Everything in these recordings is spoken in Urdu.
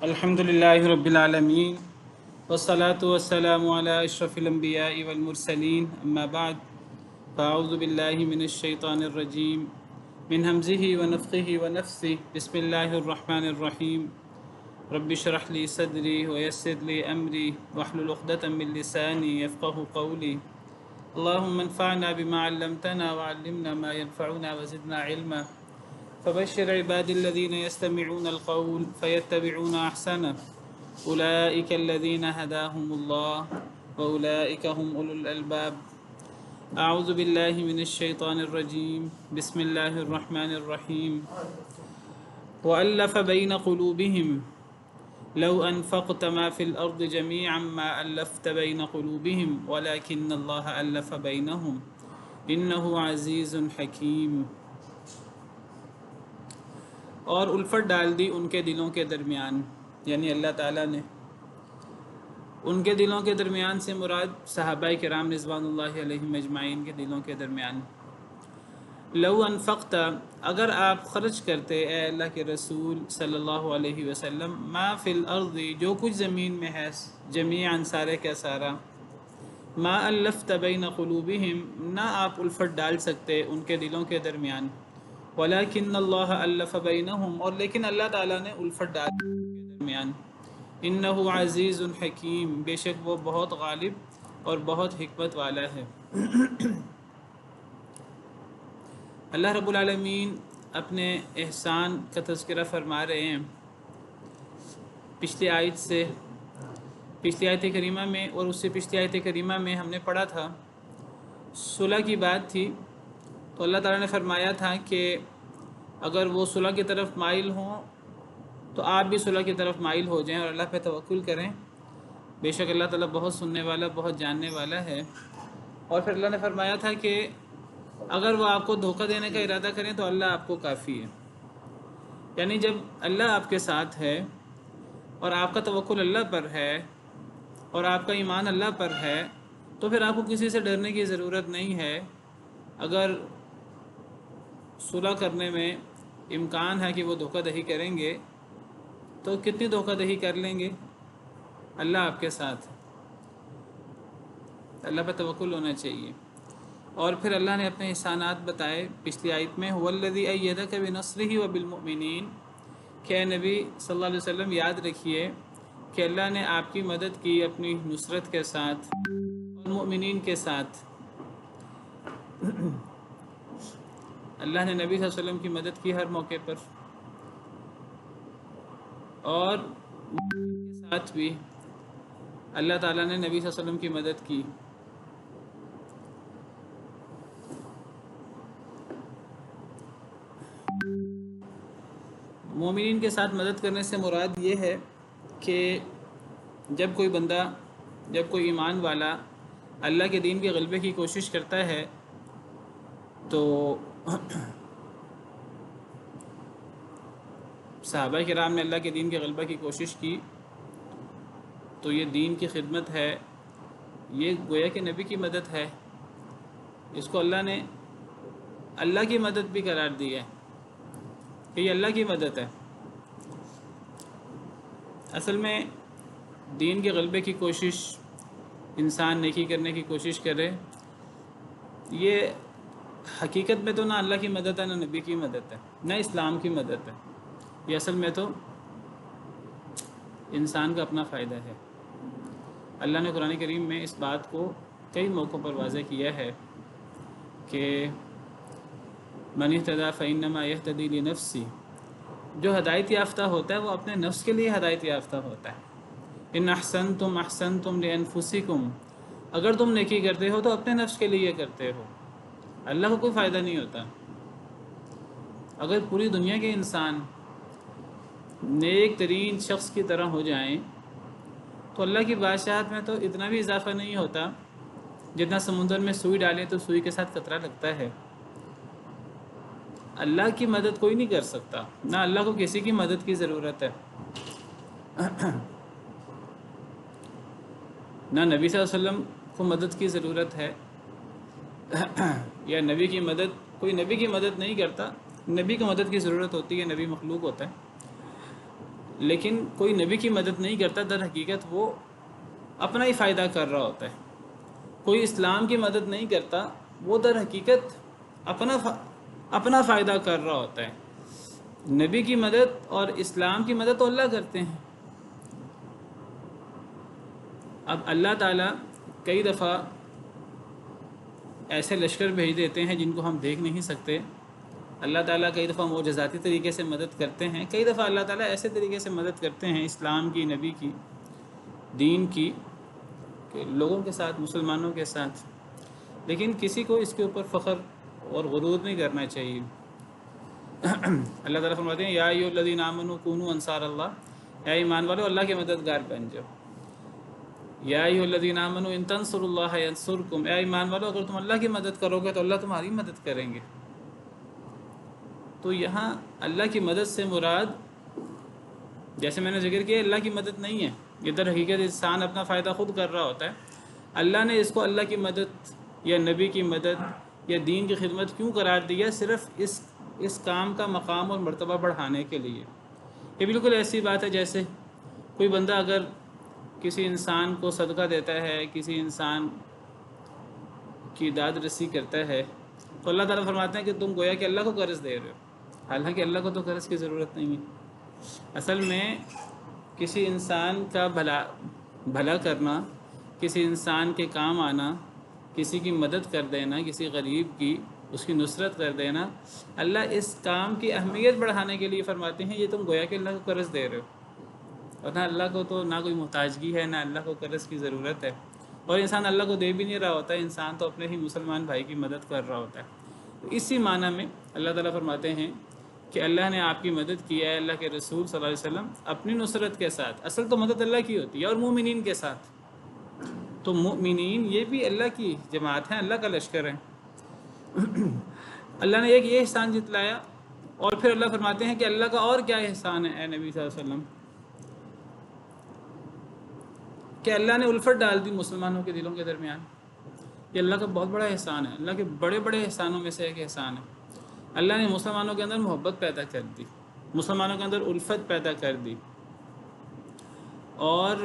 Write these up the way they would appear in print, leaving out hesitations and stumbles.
الحمدللہ رب العالمین والصلاة والسلام علی اشرف الانبیاء والمرسلین اما بعد فاعوذ باللہ من الشیطان الرجیم من ہمزہ ونفخہ ونفثہ بسم اللہ الرحمن الرحیم رب اشرح لی صدری ویسر لی امری واحلل عقدۃ من لسانی یفقہوا قولی اللہم انفعنا بما علمتنا وعلمنا ما ينفعنا وزدنا علما فبشر عباد الذين يستمعون القول فيتبعون أحسنه أولئك الذين هداهم الله وأولئك هم أولو الألباب أعوذ بالله من الشيطان الرجيم بسم الله الرحمن الرحيم وألف بين قلوبهم لو أنفقت ما في الأرض جميعا ما ألفت بين قلوبهم ولكن الله ألف بينهم إنه عزيز حكيم اور الفت ڈال دی ان کے دلوں کے درمیان، یعنی اللہ تعالیٰ نے ان کے دلوں کے درمیان سے مراد صحابہ کرام رضوان اللہ علیہم اجمعین کے دلوں کے درمیان۔ لو انفقت، اگر آپ خرچ کرتے اے اللہ کے رسول صلی اللہ علیہ وسلم، ما فی الارض، جو کچھ زمین میں ہے، جمیعاً سارے کا سارا، ما الفت بین قلوبہم، نہ آپ الفت ڈال سکتے ان کے دلوں کے درمیان، ولیکن اللہ الف بینہم، اور لیکن اللہ تعالیٰ نے الفت ڈال ان کے درمیان، انہ عزیز حکیم، بے شک وہ بہت غالب اور بہت حکمت والا ہے۔ اللہ رب العالمین اپنے احسان کا تذکرہ فرما رہے ہیں پچھلی آیت کریمہ میں، اور اس سے پچھلی آیت کریمہ میں ہم نے پڑھا تھا صلح کی بات تھی، تو اللہ تعالیٰ نے فرمایا تھا کہ اگر وہ صلح کی طرف مائل ہوں تو آپ بھی صلح کی طرف مائل ہو جائیں اور اللہ پہ توکل کریں، بے شک اللہ تعالیٰ بہت سننے والا، بہت جاننے والا ہے۔ اور پھر اللہ نے فرمایا تھا کہ اگر وہ آپ کو دھوکہ دینے کا ارادہ کریں تو اللہ آپ کو کافی ہے، یعنی جب اللہ آپ کے ساتھ ہے اور آپ کا توکل اللہ پر ہے اور آپ کا ایمان اللہ پر ہے، تو پھر آپ کو کسی سے ڈرنے کی ضرورت نہیں ہے۔ اگر صلح کرنے میں امکان ہے کہ وہ دھوکہ دہی کریں گے تو کتنی دھوکہ دہی کر لیں گے، اللہ آپ کے ساتھ، اللہ پہ توکل ہونا چاہیے۔ اور پھر اللہ نے اپنے احسانات بتائے پچھلی آیت میں، هو الذی ایدک بنصرہ وبالمؤمنین، کہ اے نبی صلی اللہ علیہ وسلم یاد رکھیے کہ اللہ نے آپ کی مدد کی اپنی نصرت کے ساتھ اور مؤمنین کے ساتھ۔ اللہ نے نبی صلی اللہ علیہ وسلم کی مدد کی ہر موقع پر، اور کے ساتھ بھی اللہ تعالیٰ نے نبی صلی اللہ علیہ وسلم کی مدد کی۔ مومنین کے ساتھ مدد کرنے سے مراد یہ ہے کہ جب کوئی بندہ، جب کوئی ایمان والا اللہ کے دین کے غلبے کی کوشش کرتا ہے تو صحابہ کرام نے اللہ کے دین کے غلبہ کی کوشش کی، تو یہ دین کی خدمت ہے، یہ گویا کہ نبی کی مدد ہے، اس کو اللہ نے اللہ کی مدد بھی قرار دی ہے کہ یہ اللہ کی مدد ہے۔ اصل میں دین کے غلبے کی کوشش، انسان نیکی کرنے کی کوشش کرے، یہ حقیقت میں تو نہ اللہ کی مدد ہے، نہ نبی کی مدد ہے، نہ اسلام کی مدد ہے، یہ اصل میں تو انسان کا اپنا فائدہ ہے۔ اللہ نے قرآن کریم میں اس بات کو کئی موقعوں پر واضح کیا ہے کہ من اہتدی فانما یہتدی لنفسہ، جو ہدایت یافتہ ہوتا ہے وہ اپنے نفس کے لیے ہدایت یافتہ ہوتا ہے۔ ان احسنتم احسنتم لانفسکم، اگر تم نیکی کرتے ہو تو اپنے نفس کے لیے کرتے ہو، اللہ کو کوئی فائدہ نہیں ہوتا۔ اگر پوری دنیا کے انسان نیک ترین شخص کی طرح ہو جائیں تو اللہ کی بادشاہت میں تو اتنا بھی اضافہ نہیں ہوتا جتنا سمندر میں سوئی ڈالیں تو سوئی کے ساتھ قطرہ لگتا ہے۔ اللہ کی مدد کوئی نہیں کر سکتا، نہ اللہ کو کسی کی مدد کی ضرورت ہے، نہ نبی صلی اللہ علیہ وسلم کو مدد کی ضرورت ہے، یا نبی کی مدد، کوئی نبی کی مدد نہیں کرتا، نبی کو مدد کی ضرورت ہوتی ہے، نبی مخلوق ہوتا ہے۔ لیکن کوئی نبی کی مدد نہیں کرتا، در حقیقت وہ اپنا ہی فائدہ کر رہا ہوتا ہے۔ کوئی اسلام کی مدد نہیں کرتا، وہ در حقیقت اپنا فائدہ کر رہا ہوتا ہے۔ نبی کی مدد اور اسلام کی مدد تو اللہ کرتے ہیں۔ اب اللہ تعالیٰ کئی دفعہ ایسے لشکر بھیج دیتے ہیں جن کو ہم دیکھ نہیں سکتے۔ اللہ تعالیٰ کئی دفعہ معجزاتی طریقے سے مدد کرتے ہیں، کئی دفعہ اللہ تعالیٰ ایسے طریقے سے مدد کرتے ہیں اسلام کی، نبی کی، دین کی، کہ لوگوں کے ساتھ، مسلمانوں کے ساتھ۔ لیکن کسی کو اس کے اوپر فخر اور غرور نہیں کرنا چاہیے۔ اللہ تعالیٰ فرماتے ہیں یا ایھا الذین آمنوا کونوا انصار اللہ، اے ایمان والو اللہ کے مددگار بن جاؤ۔ یا ایھا الذین آمنوا ان تنصروا اللہ ینصرکم، اے ایمان والو اگر تم اللہ کی مدد کرو گے تو اللہ تمہاری مدد کریں گے۔ تو یہاں اللہ کی مدد سے مراد، جیسے میں نے ذکر کیا، اللہ کی مدد نہیں ہے، یہ در حقیقت انسان اپنا فائدہ خود کر رہا ہوتا ہے۔ اللہ نے اس کو اللہ کی مدد یا نبی کی مدد یا دین کی خدمت کیوں قرار دیا؟ صرف اس کام کا مقام اور مرتبہ بڑھانے کے لیے۔ یہ بالکل ایسی بات ہے جیسے کوئی بندہ اگر کسی انسان کو صدقہ دیتا ہے، کسی انسان کی داد رسی کرتا ہے، تو اللہ تعالیٰ فرماتے ہیں کہ تم گویا کہ اللہ کو قرض دے رہے ہو، حالانکہ اللہ کو تو قرض کی ضرورت نہیں ہے۔ اصل میں کسی انسان کا بھلا کرنا، کسی انسان کے کام آنا، کسی کی مدد کر دینا، کسی غریب کی، اس کی نصرت کر دینا، اللہ اس کام کی اہمیت بڑھانے کے لیے فرماتے ہیں یہ تم گویا کہ اللہ کو قرض دے رہے ہو، اور نہ اللہ کو تو نہ کوئی محتاجگی ہے، نہ اللہ کو قرض کی ضرورت ہے، اور انسان اللہ کو دے بھی نہیں رہا ہوتا ہے، انسان تو اپنے ہی مسلمان بھائی کی مدد کر رہا ہوتا ہے۔ تو اسی معنی میں اللہ تعالیٰ فرماتے ہیں کہ اللہ نے آپ کی مدد کی ہے، اللہ کے رسول صلی اللہ علیہ وسلم اپنی نصرت کے ساتھ۔ اصل تو مدد اللہ کی ہوتی ہے، اور مومنین کے ساتھ۔ تو مومنین یہ بھی اللہ کی جماعت ہیں، اللہ کا لشکر ہے۔ اللہ نے ایک یہ احسان جتلایا، اور پھر اللہ فرماتے ہیں کہ اللہ کا اور کیا احسان ہے اے نبی صلی اللہ علیہ وسلم، کہ اللہ نے الفت ڈال دی مسلمانوں کے دلوں کے درمیان۔ یہ اللہ کا بہت بڑا احسان ہے، اللہ کے بڑے بڑے احسانوں میں سے ایک احسان ہے۔ اللہ نے مسلمانوں کے اندر محبت پیدا کر دی، مسلمانوں کے اندر الفت پیدا کر دی، اور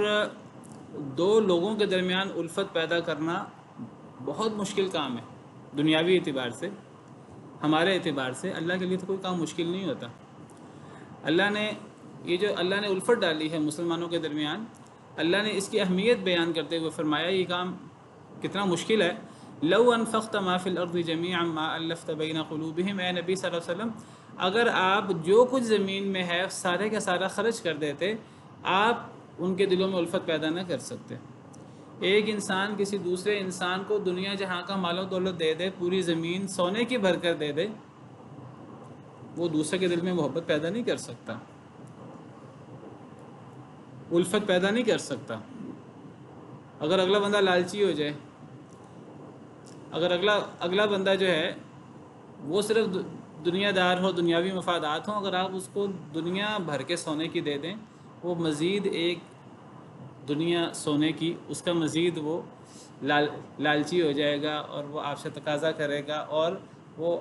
دو لوگوں کے درمیان الفت پیدا کرنا بہت مشکل کام ہے دنیاوی اعتبار سے، ہمارے اعتبار سے اللہ کے لیے تو کوئی کام مشکل نہیں ہوتا۔ اللہ نے یہ جو اللہ نے الفت ڈالی ہے مسلمانوں کے درمیان، اللہ نے اس کی اہمیت بیان کرتے ہوئے فرمایا یہ کام کتنا مشکل ہے۔ لو انفقت ما فی الارض جميعا ما الفت بین قلوبہم، اے نبی صلی اللہ علیہ وسلم اگر آپ جو کچھ زمین میں ہے سارے کا سارا خرچ کر دیتے، آپ ان کے دلوں میں الفت پیدا نہ کر سکتے۔ ایک انسان کسی دوسرے انسان کو دنیا جہاں کا مال و دولت دے دے، پوری زمین سونے کی بھر کر دے دے، وہ دوسرے کے دل میں محبت پیدا نہیں کر سکتا، الفت پیدا نہیں کر سکتا۔ اگر اگلا بندہ لالچی ہو جائے، اگر اگلا بندہ جو ہے وہ صرف دنیا دار ہو، دنیاوی مفادات ہوں، اگر آپ اس کو دنیا بھر کے سونے کی دے دیں، وہ مزید ایک دنیا سونے کی، اس کا مزید وہ لالچی ہو جائے گا، اور وہ آپ سے تقاضا کرے گا، اور وہ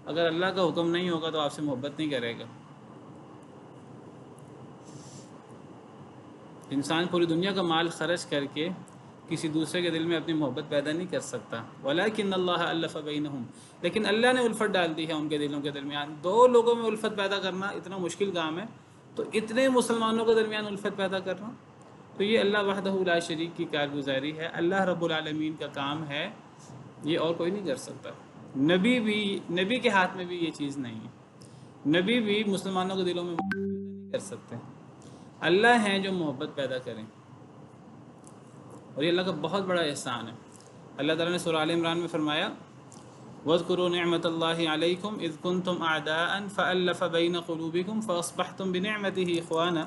اگر اللہ کا حکم نہیں ہوگا تو آپ سے محبت نہیں کرے گا۔ انسان پوری دنیا کا مال خرچ کر کے کسی دوسرے کے دل میں اپنی محبت پیدا نہیں کر سکتا۔ وَلَكِنَّ اللَّهَ أَلَّفَ بَيْنَهُمْ، لیکن اللہ نے الفت ڈال دی ہے ان کے دلوں کے درمیان۔ دو لوگوں میں الفت پیدا کرنا اتنا مشکل کام ہے، تو اتنے مسلمانوں کے درمیان الفت پیدا کرنا، تو یہ اللہ وحدہ لا شریک کی کارگزاری ہے، اللہ رب العالمین کا کام ہے، یہ اور کوئی نہیں کر سکتا۔ نبی کے ہاتھ میں بھی یہ چیز نہیں ہے، نبی بھی مسلمانوں کے دلوں میں محبت پیدا نہیں کر سکتے، اللہ ہیں جو محبت پیدا کریں، اور یہ اللہ کا بہت بڑا احسان ہے۔ اللہ تعالیٰ نے سورہ آل عمران میں فرمایا وَاذْكُرُوا نِعْمَةَ اللَّهِ عَلَيْكُمْ إِذْ كُنْتُمْ أَعْدَاءً فَأَلَّفَ بَيْنَ قُلُوبِكُمْ فَأَصْبَحْتُمْ بِنِعْمَتِهِ إِخْوَانًا۔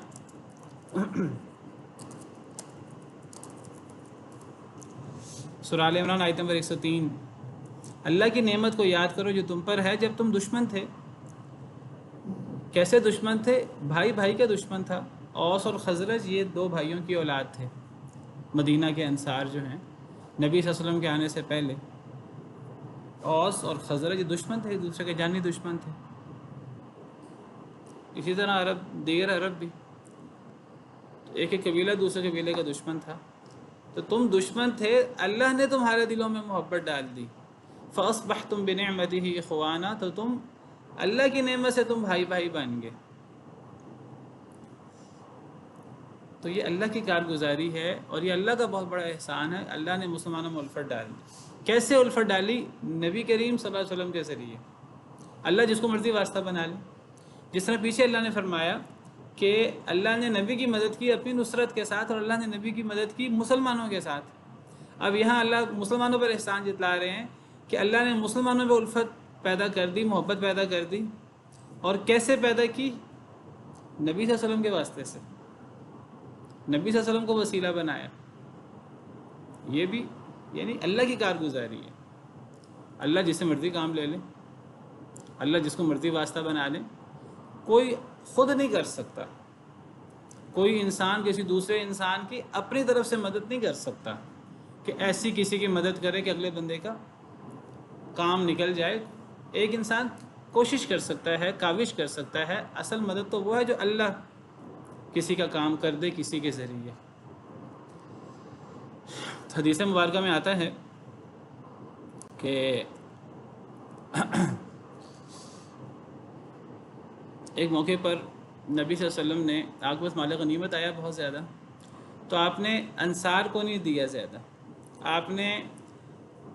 سورہ آل عمران آیت نمبر 103۔ اللہ کی نعمت کو یاد کرو جو تم پر ہے جب تم دشمن تھے۔ کیسے دشمن تھے؟ بھائی بھائی کا دشمن تھا۔ اوس اور خزرج یہ دو بھائیوں کی اولاد تھے، مدینہ کے انصار جو ہیں، نبی صلی اللہ علیہ وسلم کے آنے سے پہلے اوس اور خزرج دشمن تھے، ایک دوسرے کے جانی دشمن تھے۔ اسی طرح دیگر عرب بھی ایک ایک قبیلہ دوسرے قبیلے کا دشمن تھا، تو تم دشمن تھے، اللہ نے تمہارے دلوں میں محبت ڈال دی، فَأَصْبَحْتُمْ بِنِعْمَتِهِ إِخْوَانًا، تو تم اللہ کی نعمت سے تم بھائی بھائی بن گئے۔ تو یہ اللہ کی کارگزاری ہے اور یہ اللہ کا بہت بڑا احسان ہے، اللہ نے مسلمانوں میں الفت ڈال دی۔ کیسے الفت ڈالی؟ نبی کریم صلی اللہ علیہ وسلم کے ذریعے۔ اللہ جس کو مرضی واسطہ بنا لے، جس طرح پیچھے اللہ نے فرمایا کہ اللہ نے نبی کی مدد کی اپنی نصرت کے ساتھ، اور اللہ نے نبی کی مدد کی مسلمانوں کے ساتھ۔ اب یہاں اللہ مسلمانوں پر احسان جتلا رہے ہیں کہ اللہ نے مسلمانوں میں الفت پیدا کر دی، محبت پیدا کر دی۔ اور کیسے پیدا کی؟ نبی صلی اللہ علیہ وسلم کے واسطے سے، نبی صلی اللہ علیہ وسلم کو وسیلہ بنایا۔ یہ بھی یعنی اللہ کی کارگزاری ہے۔ اللہ جس سے مرضی کام لے لے، اللہ جس کو مرضی واسطہ بنا لے، کوئی خود نہیں کر سکتا، کوئی انسان کسی دوسرے انسان کی اپنی طرف سے مدد نہیں کر سکتا کہ ایسی کسی کی مدد کرے کہ اگلے بندے کا کام نکل جائے۔ ایک انسان کوشش کر سکتا ہے، کاوش کر سکتا ہے، اصل مدد تو وہ ہے جو اللہ کسی کا کام کر دے کسی کے ذریعے۔ حدیث مبارکہ میں آتا ہے کہ ایک موقع پر نبی صلی اللہ علیہ وسلم نے، آپ کے پاس مال غنیمت آیا بہت زیادہ، تو آپ نے انصار کو نہیں دیا زیادہ، آپ نے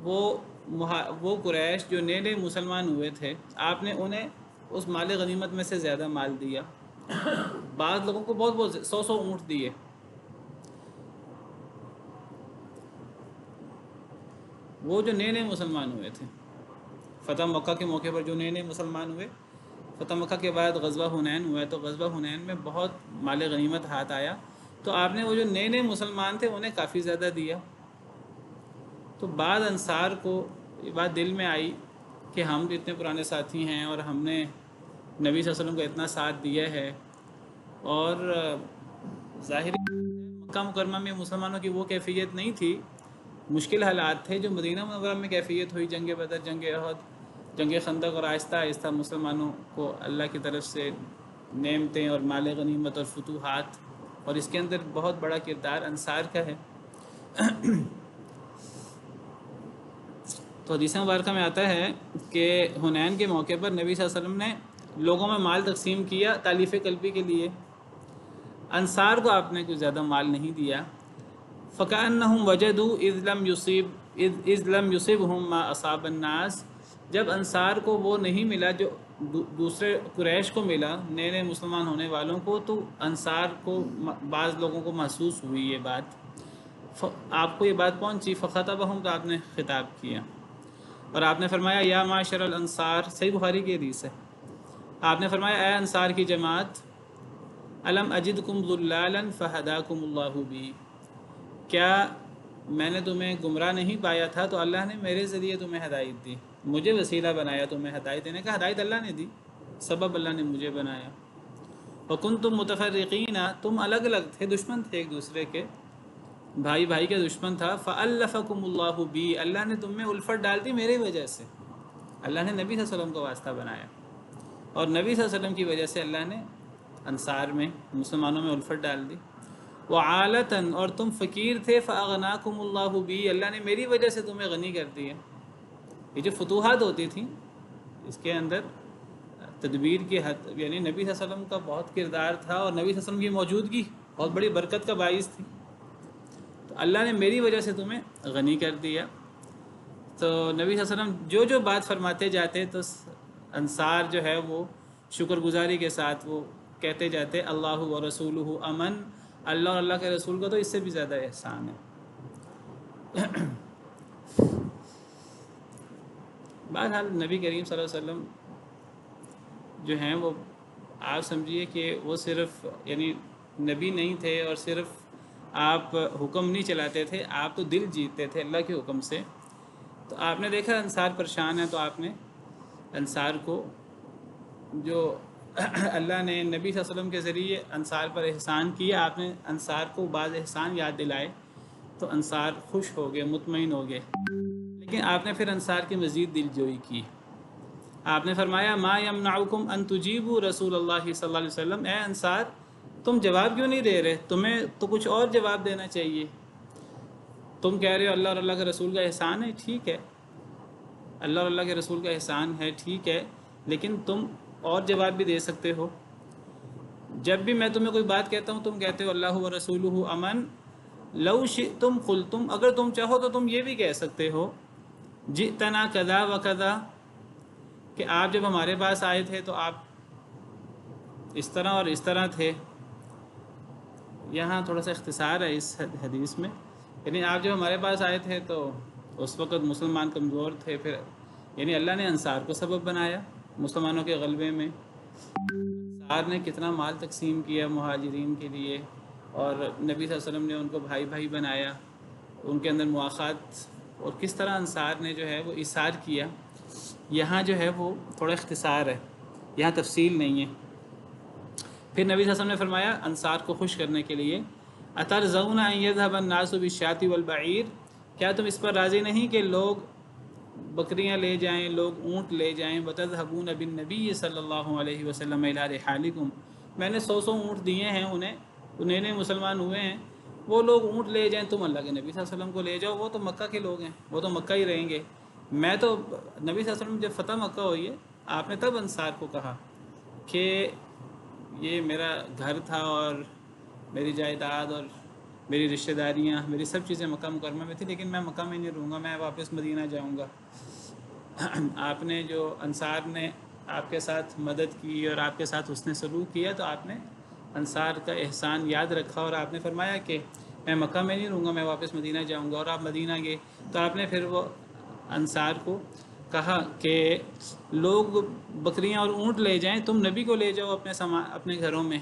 وہ قریش جو نئے نئے مسلمان ہوئے تھے، آپ نے انہیں اس مال غنیمت میں سے زیادہ مال دیا۔ بعض لوگوں کو بہت 100 اونٹ دیے۔ وہ جو نئے نئے مسلمان ہوئے تھے، فتح مکہ کے موقع پر جو نئے نئے مسلمان ہوئے، فتح مکہ کے بعد غزوہ حنین ہوا، تو غزوہ حنین میں بہت مال غنیمت ہاتھ آیا، تو آپ نے وہ جو نئے نئے مسلمان تھے انہیں کافی زیادہ دیا۔ تو بعض انصار کو یہ بات دل میں آئی کہ ہم اتنے پرانے ساتھی ہیں اور ہم نے نبی صلی اللہ علیہ وسلم کو اتنا ساتھ دیا ہے، اور ظاہری مکہ مکرمہ میں مسلمانوں کی وہ کیفیت نہیں تھی، مشکل حالات تھے جو مدینہ منورہ میں کیفیت ہوئی، جنگ بدر، جنگ احد، جنگ خندق، اور آہستہ آہستہ مسلمانوں کو اللہ کی طرف سے نعمتیں اور مال غنیمت اور فتوحات، اور اس کے اندر بہت بڑا کردار انصار کا ہے۔ تو حدیث مبارکہ میں آتا ہے کہ حنین کے موقع پر نبی صلی اللہ علیہ وسلم نے لوگوں میں مال تقسیم کیا تالیف قلبی کے لیے، انصار کو آپ نے کچھ زیادہ مال نہیں دیا۔ فَكَأَنَّهُمْ وَجَدُوا إِذْ لَمْ يُصِبْهُمْ مَا أَصَابَ النَّاسِ، جب انصار کو وہ نہیں ملا جو دوسرے قریش کو ملا، نئے نئے مسلمان ہونے والوں کو، تو انصار کو بعض لوگوں کو محسوس ہوئی یہ بات، آپ کو یہ بات پہنچی، فَخَطَبَهُمْ، تو آپ نے خطاب کیا اور آپ نے فرمایا یا معاشر الانصار، صحیح بخاری کی حدیث ہے، آپ نے فرمایا اے انصار کی جماعت، الم اجدکم ضلالا فہداکم اللہ بی، کیا میں نے تمہیں گمراہ نہیں پایا تھا تو اللہ نے میرے ذریعے تمہیں ہدایت دی، مجھے وسیلہ بنایا تمہیں ہدایت دینے کا، ہدایت اللہ نے دی، سبب اللہ نے مجھے بنایا۔ وکنتم متفرقین، تم الگ الگ تھے، دشمن تھے ایک دوسرے کے، بھائی بھائی کا دشمن تھا، فألفکم اللہ بی، اللہ نے تم میں الفت ڈال دی میری وجہ سے، اللہ نے نبی صلی اللہ علیہ وسلم کو واسطہ بنایا، اور نبی صلی اللہ علیہ وسلم کی وجہ سے اللہ نے انصار میں، مسلمانوں میں الفت ڈال دی۔ وعالتاً، اور تم فقیر تھے، فاغناکم اللہ بی، اللہ نے میری وجہ سے تمہیں غنی کر دیا۔ یہ جو فتوحات ہوتی تھیں اس کے اندر تدبیر کی حد، یعنی نبی صلی اللہ علیہ وسلم کا بہت کردار تھا، اور نبی صلی اللہ علیہ وسلم کی موجودگی بہت بڑی برکت کا باعث تھی، تو اللہ نے میری وجہ سے تمہیں غنی کر دیا۔ تو نبی صلی اللہ علیہ وسلم جو بات فرماتے جاتے تو انصار جو ہے وہ شکر گزاری کے ساتھ وہ کہتے جاتے اللہ و رسولہ امن، اللہ اور اللہ کے رسول کا تو اس سے بھی زیادہ احسان ہے۔ بہرحال نبی کریم صلی اللہ علیہ وسلم جو ہیں وہ آپ سمجھیے کہ وہ صرف یعنی نبی نہیں تھے اور صرف آپ حکم نہیں چلاتے تھے، آپ تو دل جیتتے تھے اللہ کے حکم سے۔ تو آپ نے دیکھا انصار پریشان ہیں، تو آپ نے انصار کو جو اللہ نے نبی صلی اللہ علیہ وسلم کے ذریعے انصار پر احسان کیا، آپ نے انصار کو بعض احسان یاد دلائے، تو انصار خوش ہو گئے، مطمئن ہو گئے۔ لیکن آپ نے پھر انصار کی مزید دل جوئی کی، آپ نے فرمایا ما یمنعکم ان تجیبوا رسول اللہ صلی اللہ علیہ وسلم، اے انصار تم جواب کیوں نہیں دے رہے؟ تمہیں تو کچھ اور جواب دینا چاہیے. تم کہہ رہے ہو اللہ اور اللہ کے رسول کا احسان ہے، ٹھیک ہے، اللہ اور اللہ کے رسول کا احسان ہے، ٹھیک ہے، لیکن تم اور جواب بھی دے سکتے ہو. جب بھی میں تمہیں کوئی بات کہتا ہوں تم کہتے ہو اللہ و رسولہ امن. لو شئتم قلتم، اگر تم چاہو تو تم یہ بھی کہہ سکتے ہو جئتنا کذا و کذا، کہ آپ جب ہمارے پاس آئے تھے تو آپ اس طرح اور اس طرح تھے. یہاں تھوڑا سا اختصار ہے اس حدیث میں، یعنی آپ جب ہمارے پاس آئے تھے تو اس وقت مسلمان کمزور تھے، پھر یعنی اللہ نے انصار کو سبب بنایا مسلمانوں کے غلبے میں. انصار نے کتنا مال تقسیم کیا مہاجرین کے لیے، اور نبی صلی اللہ علیہ وسلم نے ان کو بھائی بھائی بنایا، ان کے اندر مواخات، اور کس طرح انصار نے جو ہے وہ ایثار کیا. یہاں جو ہے وہ تھوڑا اختصار ہے، یہاں تفصیل نہیں ہے. پھر نبی صلی اللہ علیہ وسلم نے فرمایا انصار کو خوش کرنے کے لیے اترضون ان یذهب الناس بالشاة والبعیر، کیا تم اس پر راضی نہیں کہ لوگ بکریاں لے جائیں، لوگ اونٹ لے جائیں. وتذهبون بالنبی صلی اللہ علیہ وسلم الی رحالکم، میں نے 100 اونٹ دیے ہیں انہیں نئے مسلمان ہوئے ہیں، وہ لوگ اونٹ لے جائیں، تم اللہ کے نبی صلی اللہ علیہ وسلم کو لے جاؤ، وہ تو مکہ کے لوگ ہیں، وہ تو مکہ ہی رہیں گے. میں تو نبی صلی اللہ علیہ وسلم جب فتح مکہ ہوئی ہے آپ نے تب انصار کو کہا کہ یہ میرا گھر تھا اور میری جائیداد اور میری رشتہ داریاں، میری سب چیزیں مکہ مکرمہ میں تھی، لیکن میں مکہ میں نہیں رہوں گا، میں واپس مدینہ جاؤں گا. آپ نے جو انصار نے آپ کے ساتھ مدد کی اور آپ کے ساتھ حسن سلوک کیا، تو آپ نے انصار کا احسان یاد رکھا اور آپ نے فرمایا کہ میں مکہ میں نہیں رہوں گا، میں واپس مدینہ جاؤں گا. اور آپ مدینہ گئے تو آپ نے پھر وہ انصار کو کہا کہ لوگ بکریاں اور اونٹ لے جائیں، تم نبی کو لے جاؤ اپنے گھروں میں.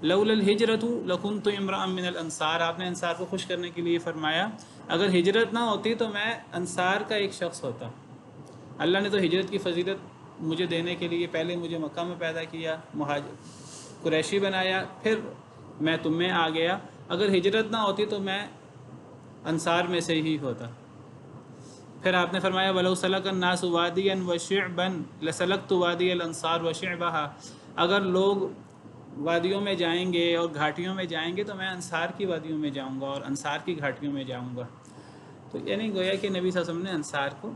لولا الہجرۃ لکنت امرأ من الانصار، آپ نے انصار کو خوش کرنے کے لیے فرمایا اگر ہجرت نہ ہوتی تو میں انصار کا ایک شخص ہوتا. اللہ نے تو ہجرت کی فضیلت مجھے دینے کے لیے پہلے مجھے مکہ میں پیدا کیا، قریشی بنایا، پھر میں تم میں آ گیا. اگر ہجرت نہ ہوتی تو میں انصار میں سے ہی ہوتا. پھر آپ نے فرمایا وَلَوْ سَلَكَ النَّاسُ وَادِيًا وَشِعْبًا لَسَلَكْتُ وَادِيَ الْأَنصَارِ وَشِعْبَهَا، اگر لوگ وادیوں میں جائیں گے اور گھاٹیوں میں جائیں گے تو میں انصار کی وادیوں میں جاؤں گا اور انصار کی گھاٹیوں میں جاؤں گا. تو یعنی گویا کہ نبی صلی اللہ علیہ وسلم نے انصار کو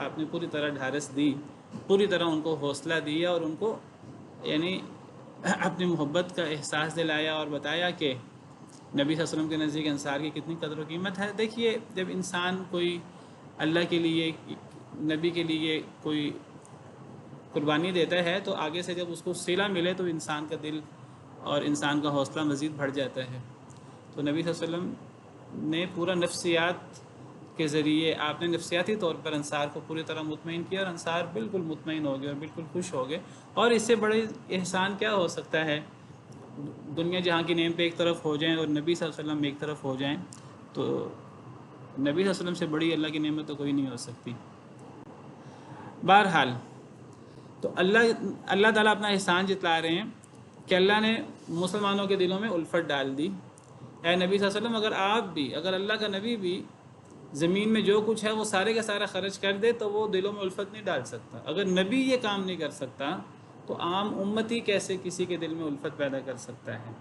آپ نے پوری طرح ڈھارس دی، پوری طرح ان کو حوصلہ دیا اور ان کو یعنی اپنی محبت کا احساس دلایا اور بتایا کہ نبی صلی اللہ علیہ وسلم کے نزدیک انصار کی کتنی قدر و قیمت ہے. دیکھیے جب انسان کوئی اللہ کے لیے، نبی کے لیے کوئی قربانی دیتا ہے تو آگے سے جب اس کو صلہ ملے تو انسان کا دل اور انسان کا حوصلہ مزید بڑھ جاتا ہے. تو نبی صلی اللہ علیہ وسلم نے پورا نفسیات کے ذریعے آپ نے نفسیاتی طور پر انصار کو پوری طرح مطمئن کیا اور انصار بالکل مطمئن ہو گئے اور بالکل خوش ہو گئے. اور اس سے بڑے احسان کیا ہو سکتا ہے؟ دنیا جہاں کی نعمتیں ایک طرف ہو جائیں اور نبی صلی اللہ علیہ وسلم ایک طرف ہو جائیں تو نبی صلی اللہ علیہ وسلم سے بڑی اللہ کی نعمت تو کوئی نہیں ہو سکتی. بہرحال تو اللہ تعالیٰ اپنا احسان جتلا رہے ہیں کہ اللہ نے مسلمانوں کے دلوں میں الفت ڈال دی. اے نبی صلی اللہ علیہ وسلم اگر آپ بھی، اگر اللہ کا نبی بھی زمین میں جو کچھ ہے وہ سارے کا سارا خرچ کر دے تو وہ دلوں میں الفت نہیں ڈال سکتا. اگر نبی یہ کام نہیں کر سکتا تو عام امتی کیسے کسی کے دل میں الفت پیدا کر سکتا ہے؟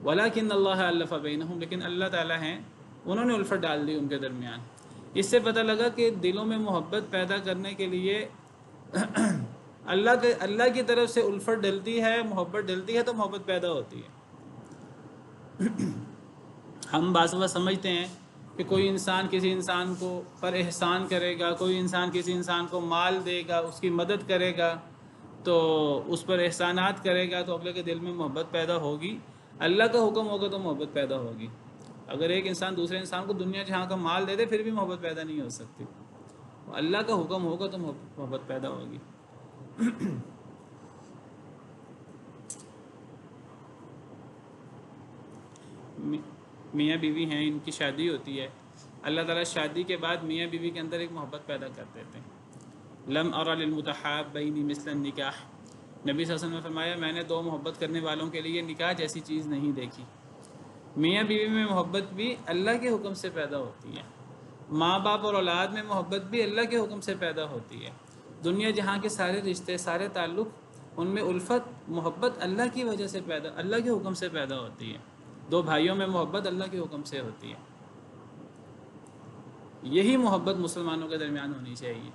وَلَكِنَّ اللَّهَ أَلَّفَ بَيْنَهُمْ، لیکن اللہ تعالیٰ ہیں انہوں نے الفت ڈال دی ان کے درمیان. اس سے پتہ لگا کہ دلوں میں محبت پیدا کرنے کے لیے اللہ کی طرف سے الفت ڈلتی ہے، محبت ڈلتی ہے تو محبت پیدا ہوتی ہے. ہم بعض وقت سمجھتے ہیں کہ کوئی انسان کسی انسان کو پر احسان کرے گا، کوئی انسان کسی انسان کو مال دے گا، اس کی مدد کرے گا، تو اس پر احسانات کرے گا تو اگلے کے دل میں محبت پیدا ہوگی. اللہ کا حکم ہوگا تو محبت پیدا ہوگی. اگر ایک انسان دوسرے انسان کو دنیا جہاں کا مال دے دے پھر بھی محبت پیدا نہیں ہو سکتی. اللہ کا حکم ہوگا تو محبت پیدا ہوگی. میاں بیوی ہیں، ان کی شادی ہوتی ہے، اللہ تعالیٰ شادی کے بعد میاں بیوی کے اندر ایک محبت پیدا کر دیتے ہیں. لم ارى للمتحابین مثل النکاح، نبی صلی اللہ علیہ وسلم نے فرمایا میں نے دو محبت کرنے والوں کے لیے نکاح جیسی چیز نہیں دیکھی. میاں بیوی میں محبت بھی اللہ کے حکم سے پیدا ہوتی ہے، ماں باپ اور اولاد میں محبت بھی اللہ کے حکم سے پیدا ہوتی ہے. دنیا جہاں کے سارے رشتے، سارے تعلق ان میں الفت محبت اللہ کی وجہ سے پیدا، اللہ کے حکم سے پیدا ہوتی ہے. دو بھائیوں میں محبت اللہ کے حکم سے ہوتی ہے. یہی محبت مسلمانوں کے درمیان ہونی چاہیے،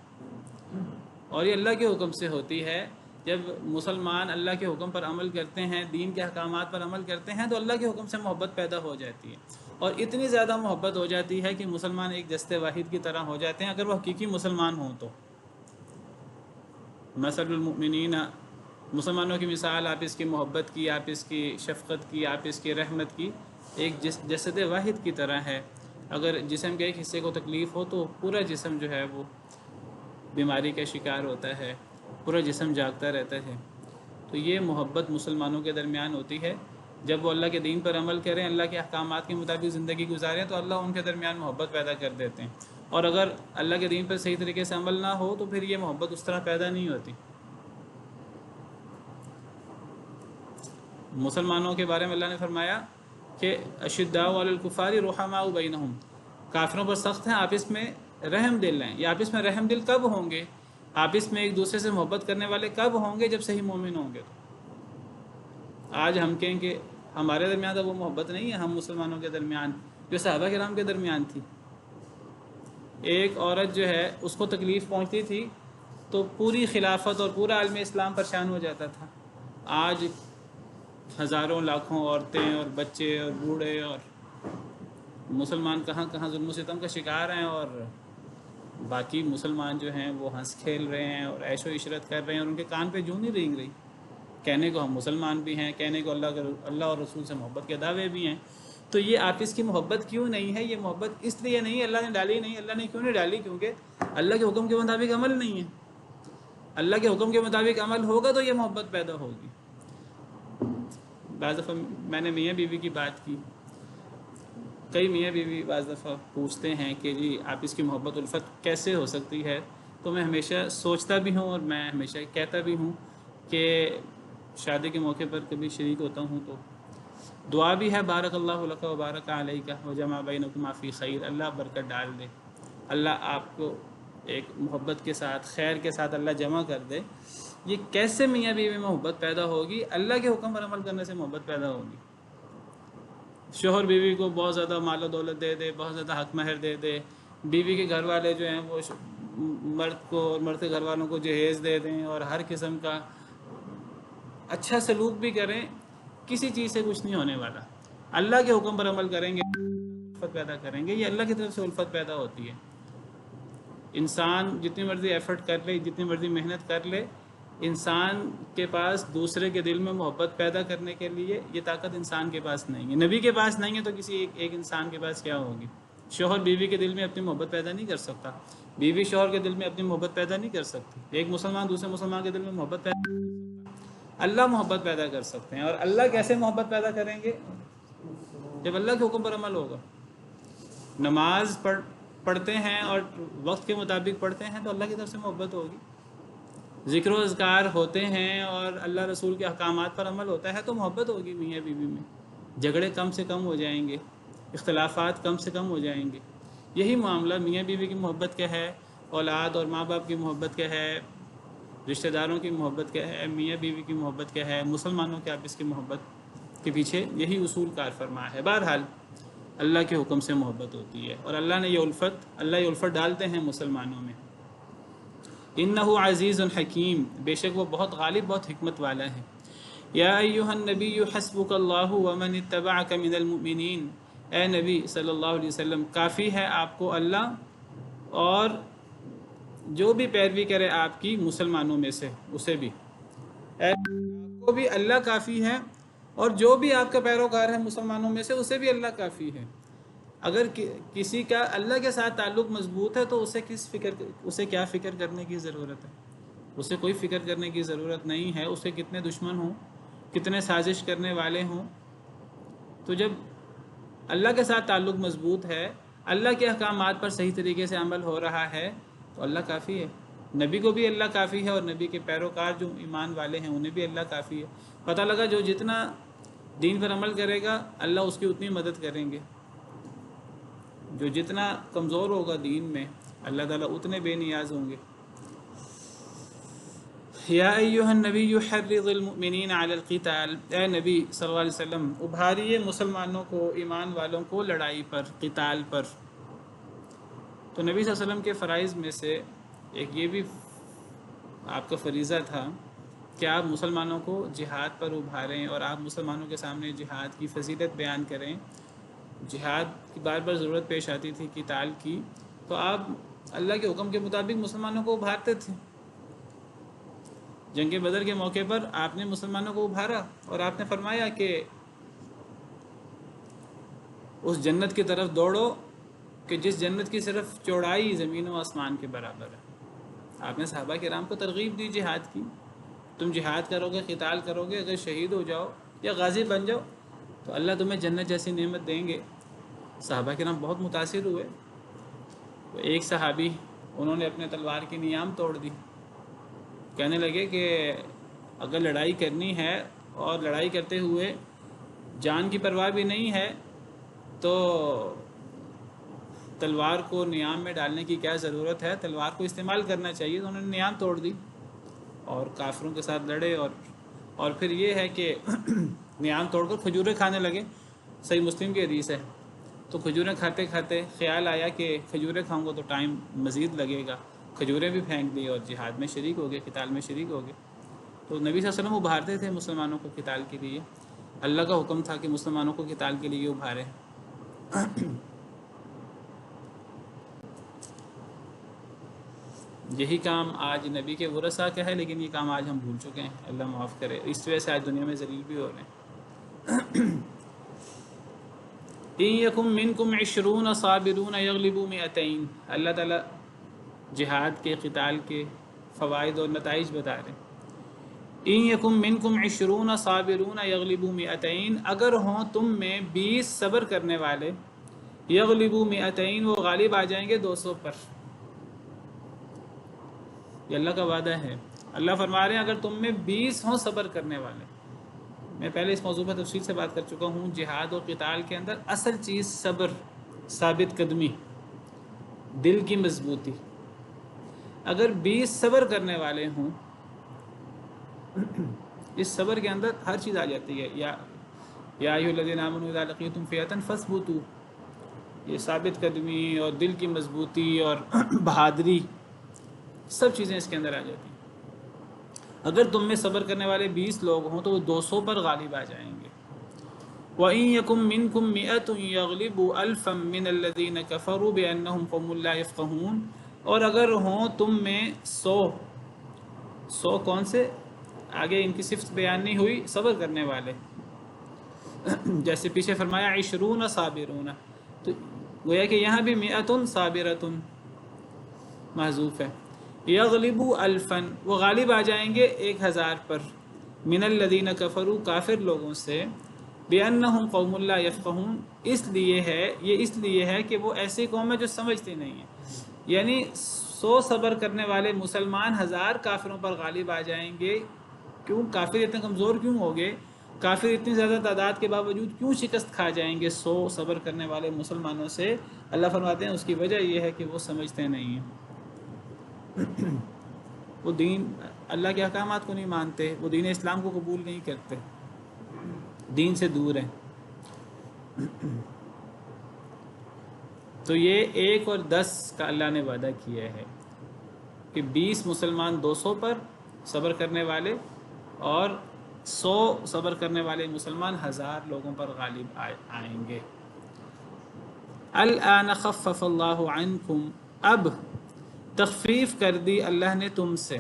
اور یہ اللہ کے حکم سے ہوتی ہے. جب مسلمان اللہ کے حکم پر عمل کرتے ہیں، دین کے احکامات پر عمل کرتے ہیں، تو اللہ کے حکم سے محبت پیدا ہو جاتی ہے، اور اتنی زیادہ محبت ہو جاتی ہے کہ مسلمان ایک دستے واحد کی طرح ہو جاتے ہیں اگر وہ حقیقی مسلمان ہوں تو. مثل المؤمنین، مسلمانوں کی مثال آپس کی محبت کی، آپس کی شفقت کی، آپس کی رحمت کی ایک جسد واحد کی طرح ہے. اگر جسم کے ایک حصے کو تکلیف ہو تو پورا جسم جو ہے وہ بیماری کا شکار ہوتا ہے، پورا جسم جاگتا رہتا ہے. تو یہ محبت مسلمانوں کے درمیان ہوتی ہے. جب وہ اللہ کے دین پر عمل کریں، اللہ کے احکامات کے مطابق زندگی گزاریں، تو اللہ ان کے درمیان محبت پیدا کر دیتے ہیں. اور اگر اللہ کے دین پر صحیح طریقے سے عمل نہ ہو تو پھر یہ محبت اس طرح پیدا نہیں ہوتی. مسلمانوں کے بارے میں اللہ نے فرمایا کہ اشداء علی الکفار رحماء بینہم، کافروں پر سخت ہیں، آپس میں رحم دل ہیں. یہ آپس میں رحم دل کب ہوں گے، آپس میں ایک دوسرے سے محبت کرنے والے کب ہوں گے؟ جب صحیح مومن ہوں گے. تو آج ہم کہیں کہ ہمارے درمیان تو وہ محبت نہیں ہے ہم مسلمانوں کے درمیان جو صحابہ کرام کے درمیان تھی. ایک عورت جو ہے اس کو تکلیف پہنچتی تھی تو پوری خلافت اور پورا عالم اسلام پریشان ہو جاتا تھا. آج ہزاروں لاکھوں عورتیں اور بچے اور بوڑھے اور مسلمان کہاں کہاں ظلم و ستم کا شکار ہیں، اور باقی مسلمان جو ہیں وہ ہنس کھیل رہے ہیں اور عیش و عشرت کر رہے ہیں، اور ان کے کان پہ جوں نہیں رینگ رہی. کہنے کو ہم مسلمان بھی ہیں، کہنے کو اللہ اور رسول سے محبت کے دعوے بھی ہیں. تو یہ آپس کی محبت کیوں نہیں ہے؟ یہ محبت اس لیے نہیں، اللہ نے ڈالی نہیں. اللہ نے کیوں نہیں ڈالی؟ کیونکہ اللہ کے حکم کے مطابق عمل نہیں ہے. اللہ کے حکم کے مطابق عمل ہوگا تو یہ محبت پیدا ہوگی. بعض دفعہ میں نے میاں بیوی کی بات کی، کئی میاں بیوی بعض دفعہ پوچھتے ہیں کہ جی آپس کی محبت الفت کیسے ہو سکتی ہے؟ تو میں ہمیشہ سوچتا بھی ہوں اور میں ہمیشہ کہتا بھی ہوں کہ شادی کے موقع پر کبھی شریک ہوتا ہوں تو دعا بھی ہے، بارک اللہ لک و بارک علیک و جمع بینکما فی خیر، اللہ برکت ڈال دے، اللہ آپ کو ایک محبت کے ساتھ، خیر کے ساتھ اللہ جمع کر دے. یہ کیسے میاں بیوی میں محبت پیدا ہوگی؟ اللہ کے حکم پر عمل کرنے سے محبت پیدا ہوگی. شوہر بیوی کو بہت زیادہ مال و دولت دے دے، بہت زیادہ حق مہر دے دے، بیوی کے گھر والے جو ہیں وہ مرد کو اور مرد کے گھر والوں کو جہیز دے دیں اور ہر قسم کا اچھا سلوک بھی کریں، کسی چیز سے کچھ نہیں ہونے والا. اللہ کے حکم پر عمل کریں گے، الفت پیدا کریں گے. یہ اللہ کی طرف سے الفت پیدا ہوتی ہے. انسان جتنی مرضی ایفرٹ کر لے، جتنی مرضی محنت کر لے، انسان کے پاس دوسرے کے دل میں محبت پیدا کرنے کے لیے یہ طاقت انسان کے پاس نہیں ہے. نبی کے پاس نہیں ہے تو کسی ایک انسان کے پاس کیا ہوگی؟ شوہر بیوی کے دل میں اپنی محبت پیدا نہیں کر سکتا، بیوی شوہر کے دل میں اپنی محبت پیدا نہیں کر سکتی، ایک مسلمان دوسرے مسلمان کے دل میں محبت پیدا نہیں کر سکتا. اللہ محبت پیدا کر سکتے ہیں. اور اللہ کیسے محبت پیدا کریں گے؟ جب اللہ کے حکم پر عمل ہوگا. نماز پڑھتے ہیں اور وقت کے مطابق پڑھتے ہیں تو اللہ کی طرف سے محبت ہوگی. ذکر و اذکار ہوتے ہیں اور اللہ رسول کے احکامات پر عمل ہوتا ہے تو محبت ہوگی میاں بیوی میں. جھگڑے کم سے کم ہو جائیں گے، اختلافات کم سے کم ہو جائیں گے. یہی معاملہ میاں بیوی کی محبت کا ہے، اولاد اور ماں باپ کی محبت کا ہے، رشتہ داروں کی محبت کا ہے، میاں بیوی کی محبت کا ہے، مسلمانوں کے آپس کی محبت کے پیچھے یہی اصول کار فرما ہے. بہرحال اللہ کے حکم سے محبت ہوتی ہے، اور اللہ نے یہ الفت ڈالتے ہیں مسلمانوں میں. انہ عزیز حکیم، بے شک وہ بہت غالب، بہت حکمت والا ہے. یا ایہا النبی حسبک اللہ ومن اتبعک من المؤمنین، اے نبی صلی اللہ علیہ وسلم کافی ہے آپ کو اللہ اور جو بھی پیروی کرے آپ کی مسلمانوں میں سے اسے بھی. اے آپ کو بھی اللہ کافی ہے، اور جو بھی آپ کا پیروکار ہے مسلمانوں میں سے اسے بھی اللہ کافی ہے. اگر کسی کا اللہ کے ساتھ تعلق مضبوط ہے تو اسے کیا فکر کرنے کی ضرورت ہے؟ اسے کوئی فکر کرنے کی ضرورت نہیں ہے. اسے کتنے دشمن ہوں، کتنے سازش کرنے والے ہوں، تو جب اللہ کے ساتھ تعلق مضبوط ہے، اللہ کے احکامات پر صحیح طریقے سے عمل ہو رہا ہے تو اللہ کافی ہے. نبی کو بھی اللہ کافی ہے، اور نبی کے پیروکار جو ایمان والے ہیں انہیں بھی اللہ کافی ہے. پتہ لگا جو جتنا دین پر عمل کرے گا اللہ اس کی اتنی مدد کریں گے. جو جتنا کمزور ہوگا دین میں اللہ تعالیٰ اتنے بے نیاز ہوں گے. یا ایھا النبی حرض المؤمنین علی القتال، اے نبی صلی اللہ علیہ وسلم ابھاریے مسلمانوں کو، ایمان والوں کو لڑائی پر، قتال پر۔ تو نبی صلی اللہ علیہ وسلم کے فرائض میں سے ایک یہ بھی آپ کا فریضہ تھا کہ آپ مسلمانوں کو جہاد پر ابھاریں اور آپ مسلمانوں کے سامنے جہاد کی فضیلت بیان کریں۔ جہاد کی بار بار ضرورت پیش آتی تھی قتال کی، تو آپ اللہ کے حکم کے مطابق مسلمانوں کو ابھارتے تھے۔ جنگ بدر کے موقع پر آپ نے مسلمانوں کو ابھارا اور آپ نے فرمایا کہ اس جنت کی طرف دوڑو کہ جس جنت کی صرف چوڑائی زمین و آسمان کے برابر ہے۔ آپ نے صحابہ کرام کو ترغیب دی جہاد کی، تم جہاد کرو گے، قتال کرو گے، اگر شہید ہو جاؤ یا غازی بن جاؤ تو اللہ تمہیں جنت جیسی نعمت دیں گے۔ صحابہ کرام بہت متاثر ہوئے۔ ایک صحابی انہوں نے اپنے تلوار کی نیام توڑ دی، کہنے لگے کہ اگر لڑائی کرنی ہے اور لڑائی کرتے ہوئے جان کی پرواہ بھی نہیں ہے تو تلوار کو نیام میں ڈالنے کی کیا ضرورت ہے، تلوار کو استعمال کرنا چاہیے۔ تو انہوں نے نیام توڑ دی اور کافروں کے ساتھ لڑے، اور پھر یہ ہے کہ نیام توڑ کر کھجوریں کھانے لگے۔ صحیح مسلم کی حدیث ہے۔ تو کھجوریں کھاتے کھاتے خیال آیا کہ کھجوریں کھاؤں گا تو ٹائم مزید لگے گا، کھجوریں بھی پھینک دی اور جہاد میں شریک ہو گئے، قتال میں شریک ہو گئے۔ تو نبی صلی اللہ علیہ وسلم ابھارتے تھے مسلمانوں کو قتال کے لیے، اللہ کا حکم تھا کہ مسلمانوں کو قتال کے لیے ابھارے۔ یہی کام آج نبی کے ورثاء کا ہے، لیکن یہ کام آج ہم بھول چکے ہیں، اللہ معاف کرے۔ اس وجہ سے آج دنیا میں ذلیل بھی ہو رہے ہیں۔ ان یکم منکم 20 صابرون یغلبوا 200، اللہ تعالیٰ جہاد کے، قتال کے فوائد اور نتائج بتا رہے ہیں۔ ان یکم منکم 20 صابرون یغلبوا 200، اگر ہوں تم میں 20 صبر کرنے والے، یغلبوا 200 وہ غالب آ جائیں گے 200 پر۔ یہ اللہ کا وعدہ ہے۔ اللہ فرما رہے ہیں اگر تم میں 20 ہوں صبر کرنے والے۔ میں پہلے اس موضوع پر تفصیل سے بات کر چکا ہوں، جہاد اور قتال کے اندر اصل چیز صبر، ثابت قدمی، دل کی مضبوطی۔ اگر 20 صبر کرنے والے ہوں، اس صبر کے اندر ہر چیز آ جاتی ہے۔ یا ایھا الذین آمنوا اذا لقیتم فئۃ فاثبتوا، یہ ثابت قدمی اور دل کی مضبوطی اور بہادری، سب چیزیں اس کے اندر آ جاتی ہیں۔ اگر تم میں صبر کرنے والے 20 لوگ ہوں تو وہ 200 پر غالب آ جائیں گے۔ وَإِن يَكُن مِّنكُم مِّائَةٌ يَغْلِبُوا أَلْفًا مِّنَ الَّذِينَ كَفَرُوا بِأَنَّهُمْ قَوْمٌ لَّا يَفْقَهُونَ، اور اگر ہوں تم میں 100 کون سے؟ آگے ان کی صفت بیان نہیں ہوئی، صبر کرنے والے، جیسے پیچھے فرمایا 20 صابرون، تو گویا کہ یہاں بھی 100 صابرۃ محذوف ہے۔ یغلبوا الفا، وہ غالب آ جائیں گے 1000 پر، من الذین کفروا، کافر لوگوں سے، بانہم قوم لا یفقہون، اس لیے ہے کہ وہ ایسی قوم ہے جو سمجھتی نہیں ہے۔ یعنی 100 صبر کرنے والے مسلمان 1000 کافروں پر غالب آ جائیں گے۔ کیوں کافر اتنے کمزور کیوں ہو گئے؟ کافر اتنی زیادہ تعداد کے باوجود کیوں شکست کھا جائیں گے 100 صبر کرنے والے مسلمانوں سے؟ اللہ فرماتے ہیں اس کی وجہ یہ ہے کہ وہ سمجھتے نہیں ہیں، وہ دین اللہ کے احکامات کو نہیں مانتے، وہ دین اسلام کو قبول نہیں کرتے، دین سے دور ہیں۔ تو یہ 1 اور 10 کا اللہ نے وعدہ کیا ہے کہ 20 مسلمان 200 پر صبر کرنے والے، اور 100 صبر کرنے والے مسلمان 1000 لوگوں پر غالب آئیں گے۔ الآن خفف اللہ عنکم، اب تخفیف کر دی اللہ نے تم سے،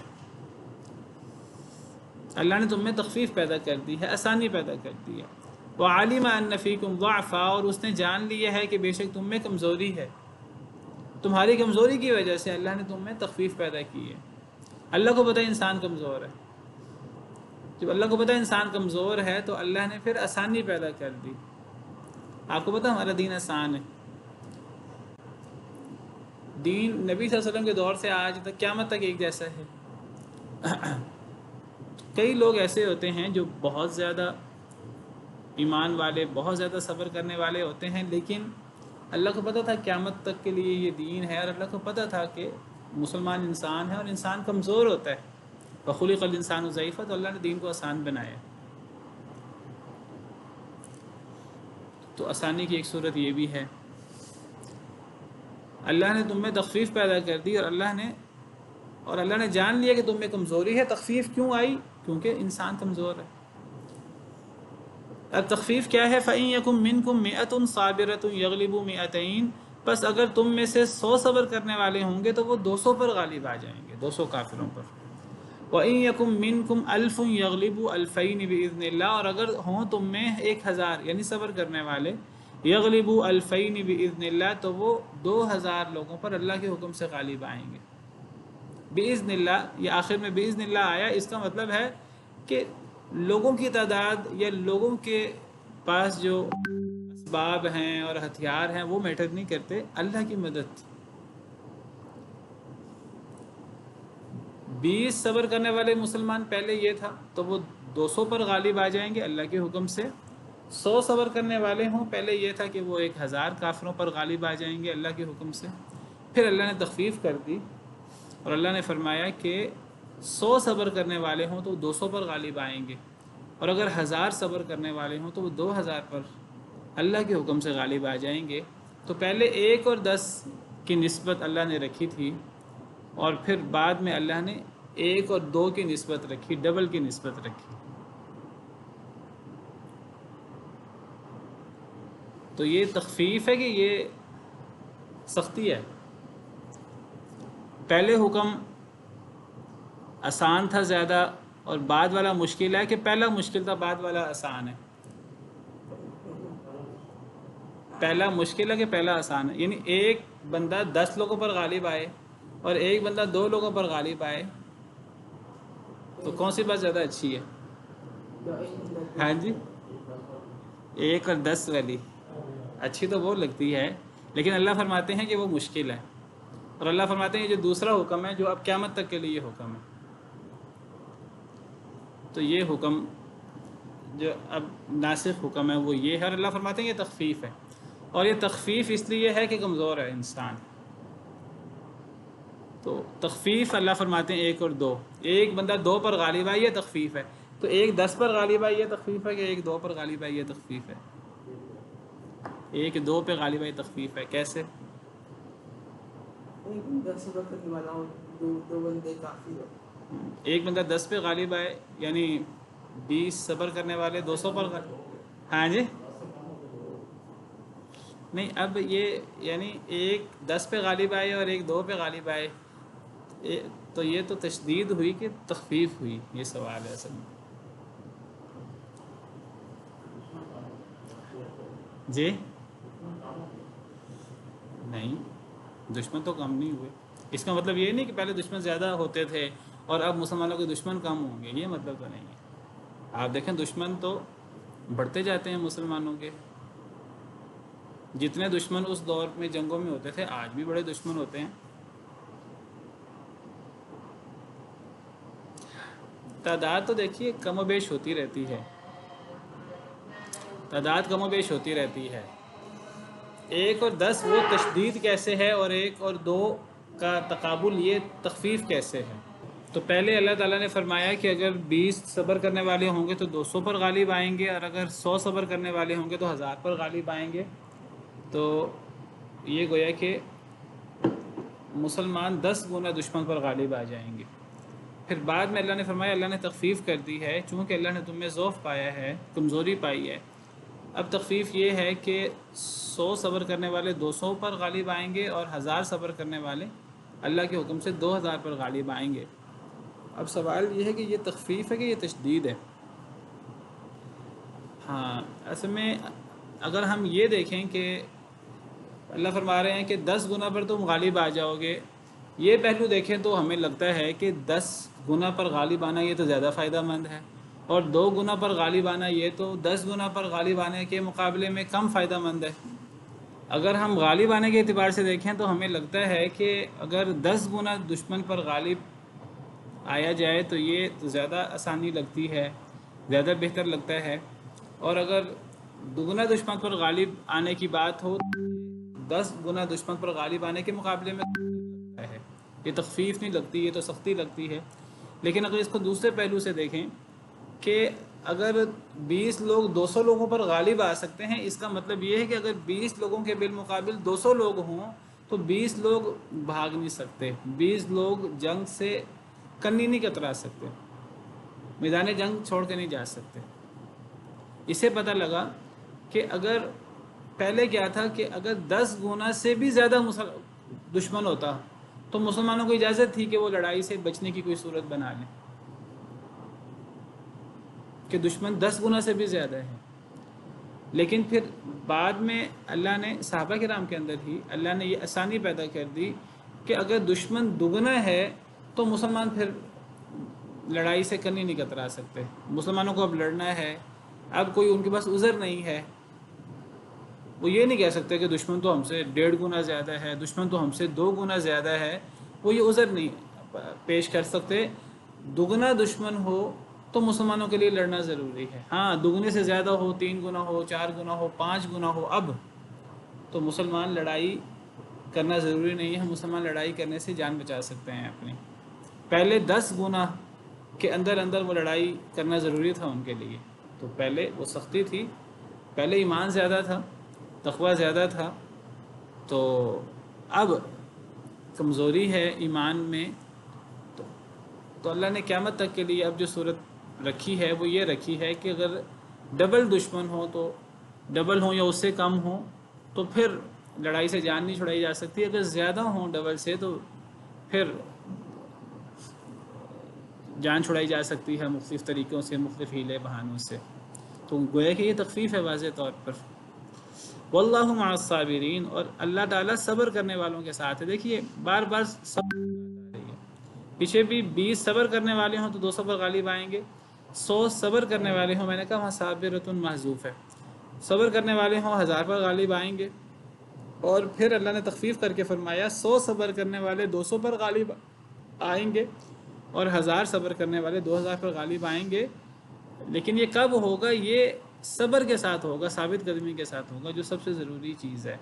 اللہ نے تم میں تخفیف پیدا کر دی ہے، آسانی پیدا کر دی ہے۔ وعلم ان فیکم ضعفا، اور اس نے جان لیا ہے کہ بے شک تم میں کمزوری ہے، تمہاری کمزوری کی وجہ سے اللہ نے تم میں تخفیف پیدا کی ہے۔ اللہ کو پتہ ہے انسان کمزور ہے، جب اللہ کو پتہ ہے انسان کمزور ہے تو اللہ نے پھر آسانی پیدا کر دی۔ آپ کو پتہ ہمارا دین آسان ہے، دین نبی صلی اللہ علیہ وسلم کے دور سے آج تک قیامت تک ایک جیسا ہے۔ کئی لوگ ایسے ہوتے ہیں جو بہت زیادہ ایمان والے، بہت زیادہ صبر کرنے والے ہوتے ہیں، لیکن اللہ کو پتہ تھا قیامت تک کے لیے یہ دین ہے، اور اللہ کو پتہ تھا کہ مسلمان انسان ہے اور انسان کمزور ہوتا ہے، وَخُلِقَ الْإِنسَانُ ضَعِيفًا، تو اللہ نے دین کو آسان بنایا. تو آسانی کی ایک صورت یہ بھی ہے. اللہ نے تم میں تخفیف پیدا کر دی، اور اللہ نے جان لیا کہ تم میں کمزوری ہے. تخفیف کیوں آئی؟ کیونکہ انسان کمزور ہے. اب تخفیف کیا ہے؟ فَإِن يَكُن مِّنكُم مِّئَةٌ صَابِرَةٌ يَغْلِبُوا مِئَتَيْنِ، بس اگر تم میں سے 100 صبر کرنے والے ہوں گے تو وہ 200 پر غالب آ جائیں گے، 200 کافروں پر. وَإِن يَكُن مِّنكُمْ أَلْفٌ يَغْلِبُوا أَلْفَيْنِ بِإِذْنِ اللَّهِ، اور اگر ہوں تم میں 1000 یعنی صبر کرنے والے، يَغْلِبُوا أَلْفَيْنِ بِإِذْنِ اللَّهِ، تو وہ 2000 لوگوں پر اللہ کے حکم سے غالب آئیں گے. بِإِذْنِ اللَّهِ، یہ آخر میں بِإِذْنِ اللَّهِ آیا، اس کا مطلب ہے کہ لوگوں کی تعداد یا لوگوں کے پاس جو اسباب ہیں اور ہتھیار ہیں وہ میٹر نہیں کرتے، اللہ کی مدد. 20 صبر کرنے والے مسلمان پہلے یہ تھا تو وہ 200 پر غالب آ جائیں گے اللہ کے حکم سے. 100 صبر کرنے والے ہوں، پہلے یہ تھا کہ وہ 1000 کافروں پر غالب آ جائیں گے اللہ کے حکم سے. پھر اللہ نے تخفیف کر دی اور اللہ نے فرمایا کہ 100 صبر کرنے والے ہوں تو 200 پر غالب آئیں گے، اور اگر 1000 صبر کرنے والے ہوں تو وہ 2000 پر اللہ کے حکم سے غالب آ جائیں گے. تو پہلے 1 اور 10 کی نسبت اللہ نے رکھی تھی، اور پھر بعد میں اللہ نے 1 اور 2 کی نسبت رکھی، ڈبل کی نسبت رکھی. تو یہ تخفیف ہے کہ یہ سختی ہے. پہلے حکم آسان تھا زیادہ، اور بعد والا مشکل ہے، کہ پہلا مشکل تھا بعد والا آسان ہے. پہلا مشکل ہے کہ پہلا آسان ہے. یعنی ایک بندہ 10 لوگوں پر غالب آئے اور ایک بندہ 2 لوگوں پر غالب آئے، تو کون سی بات زیادہ اچھی ہے؟ ہاں جی، 1 اور 10 والی اچھی تو وہ لگتی ہے، لیکن اللہ فرماتے ہیں کہ وہ مشکل ہے. اور اللہ فرماتے ہیں یہ جو دوسرا حکم ہے جو اب قیامت تک کے لیے یہ حکم ہے، تو یہ حکم جو اب ناسخ حکم ہے وہ یہ ہے. اور اللہ فرماتے ہیں یہ تخفیف ہے، اور یہ تخفیف اس لیے ہے کہ کمزور ہے انسان. تو تخفیف اللہ فرماتے ہیں 1 اور 2. ایک بندہ 2 پر غالب آئی یہ تخفیف ہے، تو ایک 10 پر غالب آئی یہ تخفیف ہے، کہ ایک 2 پر غالب آئی یہ تخفیف ہے. 1 2 پہ غالب آئی تخفیف ہے. کیسے؟ ایک بندہ 10 پہ غالب آئے، یعنی 20 صبر کرنے والے 200 پر ہاں جی نہیں، اب یہ یعنی ایک 10 پہ غالب آئے اور ایک 2 پہ غالب آئے، تو یہ تو تشدید ہوئی کہ تخفیف ہوئی؟ یہ سوال ہے اصل میں. جی نہیں، دشمن تو کم نہیں ہوئے. اس کا مطلب یہ نہیں کہ پہلے دشمن زیادہ ہوتے تھے اور اب مسلمانوں کے دشمن کم ہوں گے، یہ مطلب تو نہیں ہے. آپ دیکھیں دشمن تو بڑھتے جاتے ہیں مسلمانوں کے. جتنے دشمن اس دور میں جنگوں میں ہوتے تھے آج بھی بڑے دشمن ہوتے ہیں. تعداد تو دیکھیے کم و بیش ہوتی رہتی ہے، تعداد کم و بیش ہوتی رہتی ہے. 1 اور 10 وہ تشدید کیسے ہے، اور 1 اور 2 کا تقابل یہ تخفیف کیسے ہے؟ تو پہلے اللہ تعالیٰ نے فرمایا کہ اگر 20 صبر کرنے والے ہوں گے تو 200 پر غالب آئیں گے، اور اگر 100 صبر کرنے والے ہوں گے تو 1000 پر غالب آئیں گے. تو یہ گویا کہ مسلمان 10 گنا دشمن پر غالب آ جائیں گے. پھر بعد میں اللہ نے فرمایا اللہ نے تخفیف کر دی ہے، چونکہ اللہ نے تم میں ضعف پایا ہے، کمزوری پائی ہے. اب تخفیف یہ ہے کہ 100 صبر کرنے والے 200 پر غالب آئیں گے، اور 1000 صبر کرنے والے اللہ کے حکم سے 2000 پر غالب آئیں گے. اب سوال یہ ہے کہ یہ تخفیف ہے کہ یہ تشدید ہے؟ ہاں اصل میں اگر ہم یہ دیکھیں کہ اللہ فرما رہے ہیں کہ 10 گنا پر تم غالب آ جاؤ گے، یہ پہلو دیکھیں تو ہمیں لگتا ہے کہ 10 گنا پر غالب آنا یہ تو زیادہ فائدہ مند ہے، اور 2 گنا پر غالب آنا یہ تو 10 گنا پر غالب آنے کے مقابلے میں کم فائدہ مند ہے. اگر ہم غالب آنے کے اعتبار سے دیکھیں تو ہمیں لگتا ہے کہ اگر 10 گنا دشمن پر غالب آیا جائے تو یہ تو زیادہ آسانی لگتی ہے، زیادہ بہتر لگتا ہے. اور اگر دگنا دشمن پر غالب آنے کی بات ہو، 10 گنا دشمن پر غالب آنے کے مقابلے میں ہے، یہ تخفیف نہیں لگتی، یہ تو سختی لگتی ہے. لیکن اگر اس کو دوسرے پہلو سے دیکھیں کہ اگر 20 لوگ 200 لوگوں پر غالب آ سکتے ہیں، اس کا مطلب یہ ہے کہ اگر 20 لوگوں کے بالمقابل 200 لوگ ہوں تو 20 لوگ بھاگ نہیں سکتے، 20 لوگ جنگ سے کنی نہیں کترا سکتے، میدان جنگ چھوڑ کے نہیں جا سکتے۔ اسے پتہ لگا کہ اگر پہلے کیا تھا کہ اگر 10 گنا سے بھی زیادہ دشمن ہوتا تو مسلمانوں کو اجازت تھی کہ وہ لڑائی سے بچنے کی کوئی صورت بنا لیں، کہ دشمن 10 گنا سے بھی زیادہ ہے۔ لیکن پھر بعد میں اللہ نے صحابہ کرام کے اندر ہی اللہ نے یہ آسانی پیدا کر دی کہ اگر دشمن دگنا ہے تو مسلمان پھر لڑائی سے کنی نہیں کترا سکتے، مسلمانوں کو اب لڑنا ہے، اب کوئی ان کے پاس عذر نہیں ہے، وہ یہ نہیں کہہ سکتے کہ دشمن تو ہم سے 1.5 گنا زیادہ ہے، دشمن تو ہم سے 2 گنا زیادہ ہے، وہ یہ عذر نہیں پیش کر سکتے۔ دگنا دشمن ہو تو مسلمانوں کے لیے لڑنا ضروری ہے، ہاں دگنے سے زیادہ ہو، 3 گنا ہو، 4 گنا ہو، 5 گنا ہو، اب تو مسلمان لڑائی کرنا ضروری نہیں ہے، مسلمان لڑائی کرنے سے جان بچا سکتے ہیں اپنی۔ پہلے 10 گنا کے اندر اندر وہ لڑائی کرنا ضروری تھا ان کے لیے، تو پہلے وہ سختی تھی، پہلے ایمان زیادہ تھا، تقوی زیادہ تھا، تو اب کمزوری ہے ایمان میں، تو اللہ نے قیامت تک کے لیے اب جو صورت رکھی ہے وہ یہ رکھی ہے کہ اگر ڈبل دشمن ہو تو ڈبل ہوں یا اس سے کم ہوں تو پھر لڑائی سے جان نہیں چھڑائی جا سکتی، اگر زیادہ ہوں ڈبل سے تو پھر جان چھڑائی جا سکتی ہے مختلف طریقوں سے، مختلف ہیلے بہانوں سے۔ تو گویا کہ یہ تخفیف ہے واضح طور پر۔ واللہ مع الصابرین، اور اللہ تعالیٰ صبر کرنے والوں کے ساتھ ہے۔ دیکھیے بار بار صبر آ رہی ہے، پیچھے بھی 20 صبر کرنے والے ہوں تو 200 پر غالب آئیں گے، 100 صبر کرنے والے ہوں، میں نے کہا وہاں صابرۃ محذوف ہے، صبر کرنے والے ہوں 1000 پر غالب آئیں گے، اور پھر اللہ نے تخفیف کر کے فرمایا 100 صبر کرنے والے 200 پر غالب آئیں گے، اور 1000 صبر کرنے والے 2000 پر غالب آئیں گے۔ لیکن یہ کب ہوگا؟ یہ صبر کے ساتھ ہوگا، ثابت قدمی کے ساتھ ہوگا، جو سب سے ضروری چیز ہے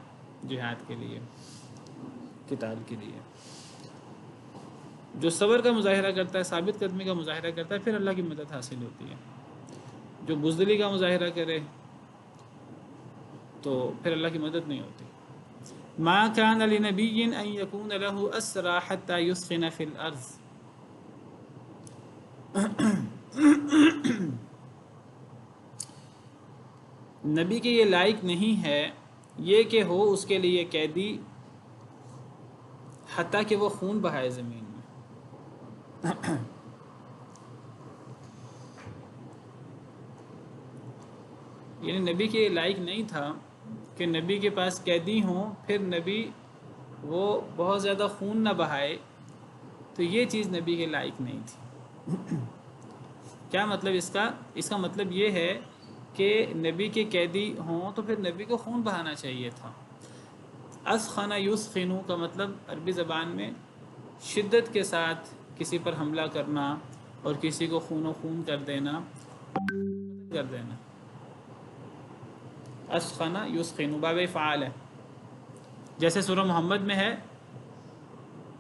جہاد کے لیے، قتال کے لیے۔ جو صبر کا مظاہرہ کرتا ہے، ثابت قدمی کا مظاہرہ کرتا ہے، پھر اللہ کی مدد حاصل ہوتی ہے۔ جو بزدلی کا مظاہرہ کرے تو پھر اللہ کی مدد نہیں ہوتی۔ ما كان لنبي ان يكون له اسرى حتى يثخن في الارض، نبی کے یہ لائق نہیں ہے یہ کہ ہو اس کے لیے قیدی حتیٰ کہ وہ خون بہائے زمین میں۔ یعنی نبی کے یہ لائق نہیں تھا کہ نبی کے پاس قیدی ہوں، پھر نبی وہ بہت زیادہ خون نہ بہائے، تو یہ چیز نبی کے لائق نہیں تھی۔ کیا مطلب اس کا مطلب یہ ہے کہ نبی کے قیدی ہوں تو پھر نبی کو خون بہانا چاہیے تھا۔ اسخن یسخن کا مطلب عربی زبان میں شدت کے ساتھ کسی پر حملہ کرنا اور کسی کو خون و خون کر دینا، اسخن یسخن باب فعال ہے، جیسے سورہ محمد میں ہے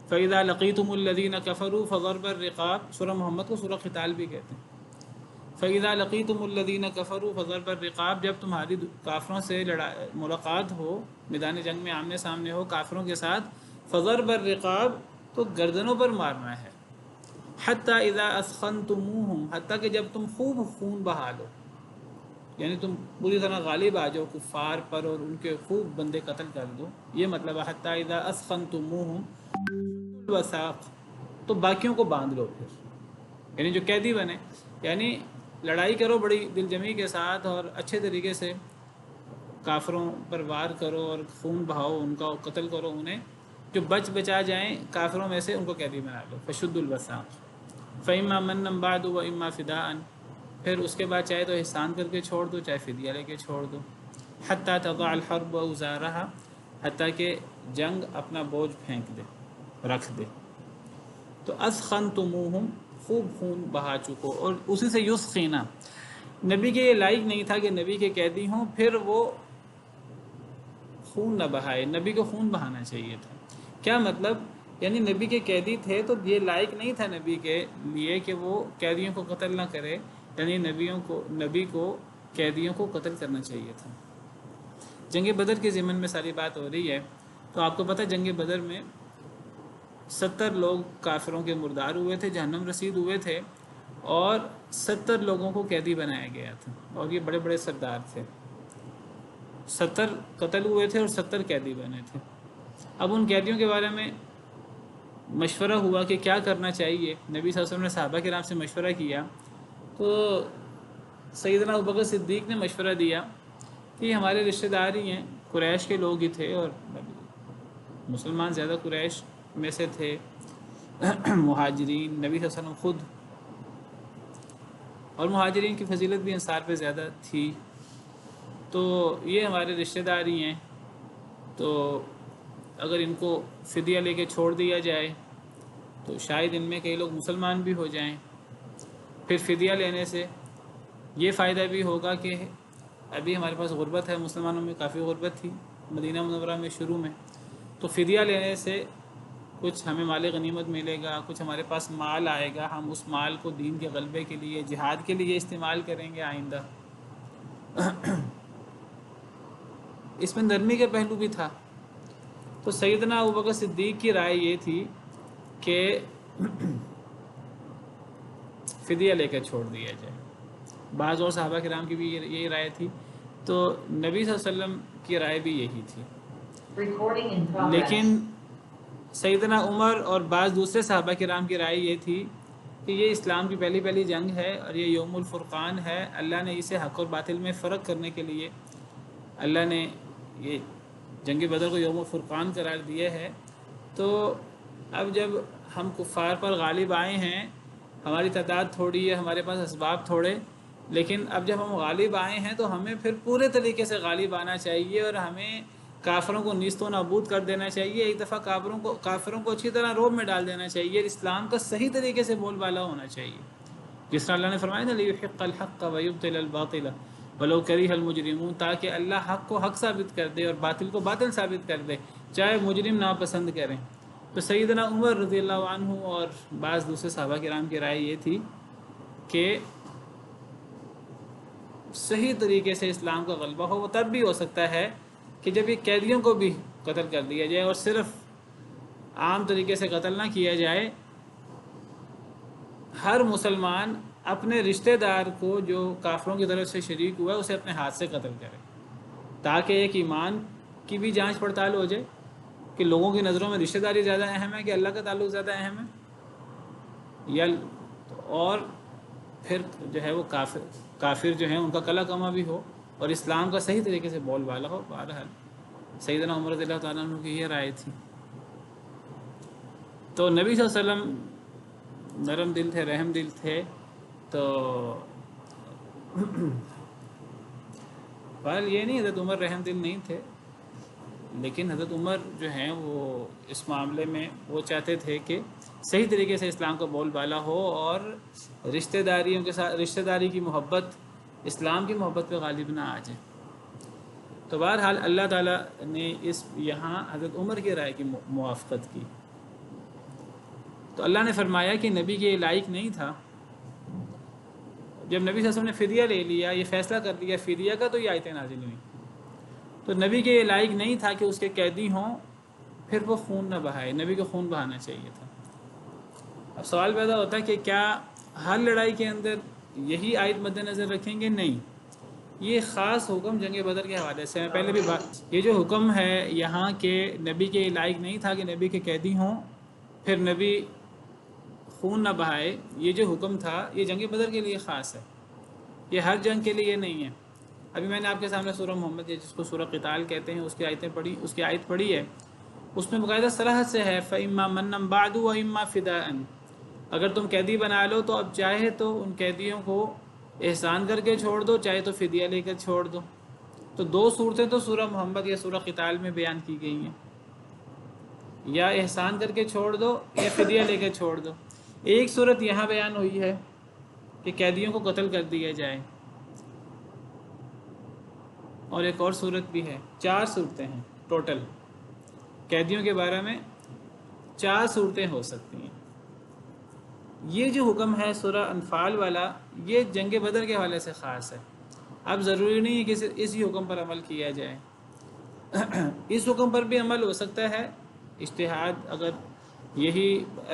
فَإِذَا لَقِيتُمُ الَّذِينَ كَفَرُوا فَضَرْبَ الرِّقَابِ، سورہ محمد کو سورہ قتال بھی کہتے ہیں۔ فَإِذَا لَقِيتُمُ الَّذِينَ كَفَرُوا فَضَرْبَ الرِّقَابِ، جب تمہاری کافروں سے ملاقات ہو، میدان جنگ میں آمنے سامنے ہو کافروں کے ساتھ، فَضَرْبَ الرِّقَابِ تو گردنوں پر مارنا ہے، حَتَّى إِذَا أَثْخَنْتُمُوهُمْ، حتیٰ کہ جب تم خوب خون بہا لو، یعنی تم پوری طرح غالب آ جاؤ کفار پر اور ان کے خوب بندے قتل کر دو، یہ مطلب ہے حَتَّى إِذَا أَثْخَنْتُمُوهُمْ الوثاق، تو باقیوں کو باندھ لو پھر، یعنی جو قیدی بنے، یعنی لڑائی کرو بڑی دل جمی کے ساتھ اور اچھے طریقے سے کافروں پر وار کرو اور خون بہاؤ، ان کا قتل کرو، انہیں جو بچا جائیں کافروں میں سے ان کو قیدی بنا لو۔ فشد الوثاق فإما منا بعد وإما فداء، پھر اس کے بعد چاہے تو احسان کر کے چھوڑ دو، چاہے فدیہ لے کے چھوڑ دو۔ حتیٰ تضع الحرب اوزارها، حتیٰ کہ جنگ اپنا بوجھ پھینک دے، رکھ دے۔ تو اسخنتموہم، خوب خون بہا چکو، اور اسی سے یسخینا، نبی کے یہ لائق نہیں تھا کہ نبی کے قیدی ہوں پھر وہ خون نہ بہائے، نبی کو خون بہانا چاہیے تھا۔ کیا مطلب یعنی نبی کے قیدی تھے تو یہ لائق نہیں تھا نبی کے لیے کہ وہ قیدیوں کو قتل نہ کرے، یعنی نبی کو قیدیوں کو قتل کرنا چاہیے تھا۔ جنگ بدر کے ضمن میں ساری بات ہو رہی ہے، تو آپ کو پتہ جنگ بدر میں 70 لوگ کافروں کے مردار ہوئے تھے، جہنم رسید ہوئے تھے، اور 70 لوگوں کو قیدی بنایا گیا تھا، اور یہ بڑے بڑے سردار تھے۔ 70 قتل ہوئے تھے اور 70 قیدی بنے تھے۔ اب ان قیدیوں کے بارے میں مشورہ ہوا کہ کیا کرنا چاہیے، نبی صلی اللہ علیہ وسلم نے صحابہ کرام سے مشورہ کیا، تو سیدنا ابوبکر صدیق نے مشورہ دیا کہ یہ ہمارے رشتہ دار ہی ہیں، قریش کے لوگ ہی تھے، اور مسلمان زیادہ قریش میں سے تھے، مہاجرین، نبی صلی اللہ علیہ وسلم خود، اور مہاجرین کی فضیلت بھی انصار پہ زیادہ تھی، تو یہ ہمارے رشتہ دار ہی ہیں، تو اگر ان کو فدیہ لے کے چھوڑ دیا جائے تو شاید ان میں کئی لوگ مسلمان بھی ہو جائیں۔ پھر فدیہ لینے سے یہ فائدہ بھی ہوگا کہ ابھی ہمارے پاس غربت ہے، مسلمانوں میں کافی غربت تھی مدینہ منورہ میں شروع میں، تو فدیہ لینے سے کچھ ہمیں مال غنیمت ملے گا، کچھ ہمارے پاس مال آئے گا، ہم اس مال کو دین کے غلبے کے لیے، جہاد کے لیے استعمال کریں گے آئندہ۔ اس میں نرمی کا پہلو بھی تھا، تو سیدنا ابوبکر صدیق کی رائے یہ تھی کہ فدیہ لے کر چھوڑ دیا جائے۔ بعض اور صحابہ کرام کی بھی یہی رائے تھی، تو نبی صلی اللہ علیہ وسلم کی رائے بھی یہی تھی، لیکن سیدنا عمر اور بعض دوسرے صحابہ کرام کی رائے یہ تھی کہ یہ اسلام کی پہلی جنگ ہے، اور یہ یوم الفرقان ہے، اللہ نے اسے حق اور باطل میں فرق کرنے کے لیے اللہ نے یہ جنگ بدر کو یوم الفرقان قرار دیا ہے، تو اب جب ہم کفار پر غالب آئے ہیں، ہماری تعداد تھوڑی ہے، ہمارے پاس اسباب تھوڑے، لیکن اب جب ہم غالب آئے ہیں تو ہمیں پھر پورے طریقے سے غالب آنا چاہیے، اور ہمیں کافروں کو نیست و نابود کر دینا چاہیے، ایک دفعہ کافروں کو اچھی طرح روب میں ڈال دینا چاہیے، اسلام کا صحیح طریقے سے بول بالا ہونا چاہیے، جس طرح اللہ نے فرمایا نا لِيُحِقَّ الْحَقَّ وَيُبْطِلَ الْبَاطِلَ وَلَوْ كَرِهَ الْمُجْرِمُونَ، تاکہ اللہ حق کو حق ثابت کر دے اور باطل کو باطل ثابت کر دے، چاہے مجرم ناپسند کریں۔ تو سیدنا عمر رضی اللہ عنہ اور بعض دوسرے صحابہ کرام کی رائے یہ تھی کہ صحیح طریقے سے اسلام کا غلبہ ہو، وہ تب بھی ہو سکتا ہے کہ جب یہ قیدیوں کو بھی قتل کر دیا جائے، اور صرف عام طریقے سے قتل نہ کیا جائے، ہر مسلمان اپنے رشتہ دار کو جو کافروں کی طرف سے شریک ہوا ہے اسے اپنے ہاتھ سے قتل کرے، تاکہ ایک ایمان کی بھی جانچ پڑتال ہو جائے کہ لوگوں کی نظروں میں رشتہ داری زیادہ اہم ہے کہ اللہ کا تعلق زیادہ اہم ہے، یا اور پھر جو ہے وہ کافر جو ہیں ان کا کلا کما بھی ہو اور اسلام کا صحیح طریقے سے بول بالا ہو۔ بہرحال سیدنا عمر رضی اللہ تعالیٰ عنہ کی یہ رائے تھی۔ تو نبی صلی اللہ علیہ وسلم نرم دل تھے، رحم دل تھے، تو بہرحال یہ نہیں حضرت عمر رحم دل نہیں تھے، لیکن حضرت عمر جو ہیں وہ اس معاملے میں وہ چاہتے تھے کہ صحیح طریقے سے اسلام کا بول بالا ہو، اور رشتہ داریوں کے ساتھ رشتہ داری کی محبت اسلام کی محبت پہ غالب نہ آ جائے۔ تو بہرحال اللہ تعالیٰ نے یہاں حضرت عمر کی رائے کی موافقت کی، تو اللہ نے فرمایا کہ نبی کے لائق نہیں تھا، جب نبی صلی اللہ علیہ وسلم نے فدیہ لے لیا، یہ فیصلہ کر لیا فدیہ کا، تو یہ آیتیں نازل ہوئیں، تو نبی کے یہ لائق نہیں تھا کہ اس کے قیدی ہوں پھر وہ خون نہ بہائے، نبی کو خون بہانا چاہیے تھا۔ اب سوال پیدا ہوتا ہے کہ کیا ہر لڑائی کے اندر یہی آیت مد نظر رکھیں گے؟ نہیں، یہ خاص حکم جنگ بدر کے حوالے سے ہے۔ پہلے بھی یہ جو حکم ہے یہاں کہ نبی کے لائق نہیں تھا کہ نبی کے قیدی ہوں پھر نبی خون نہ بہائے، یہ جو حکم تھا یہ جنگ بدر کے لیے خاص ہے، یہ ہر جنگ کے لیے نہیں ہے۔ ابھی میں نے آپ کے سامنے سورہ محمد جس کو سورہ قتال کہتے ہیں اس کی آیت پڑھی ہے، اس میں باقاعدہ صراحت سے ہے فَإِمَّا مَنًّا بَعْدُ وَإِمَّا فِدَاءً، اگر تم قیدی بنا لو تو اب چاہے تو ان قیدیوں کو احسان کر کے چھوڑ دو، چاہے تو فدیہ لے کر چھوڑ دو۔ تو دو صورتیں تو سورہ محمد یا سورہ قتال میں بیان کی گئی ہیں، یا احسان کر کے چھوڑ دو یا فدیہ لے کر چھوڑ دو۔ ایک صورت یہاں بیان ہوئی ہے کہ قیدیوں کو قتل کر دیا جائے، اور ایک اور صورت بھی ہے، 4 صورتیں ہیں ٹوٹل قیدیوں کے بارے میں، 4 صورتیں ہو سکتی ہیں۔ یہ جو حکم ہے سورہ انفال والا، یہ جنگ بدر کے حوالے سے خاص ہے۔ اب ضروری نہیں ہے کہ صرف اسی حکم پر عمل کیا جائے، اس حکم پر بھی عمل ہو سکتا ہے، اجتہاد اگر یہی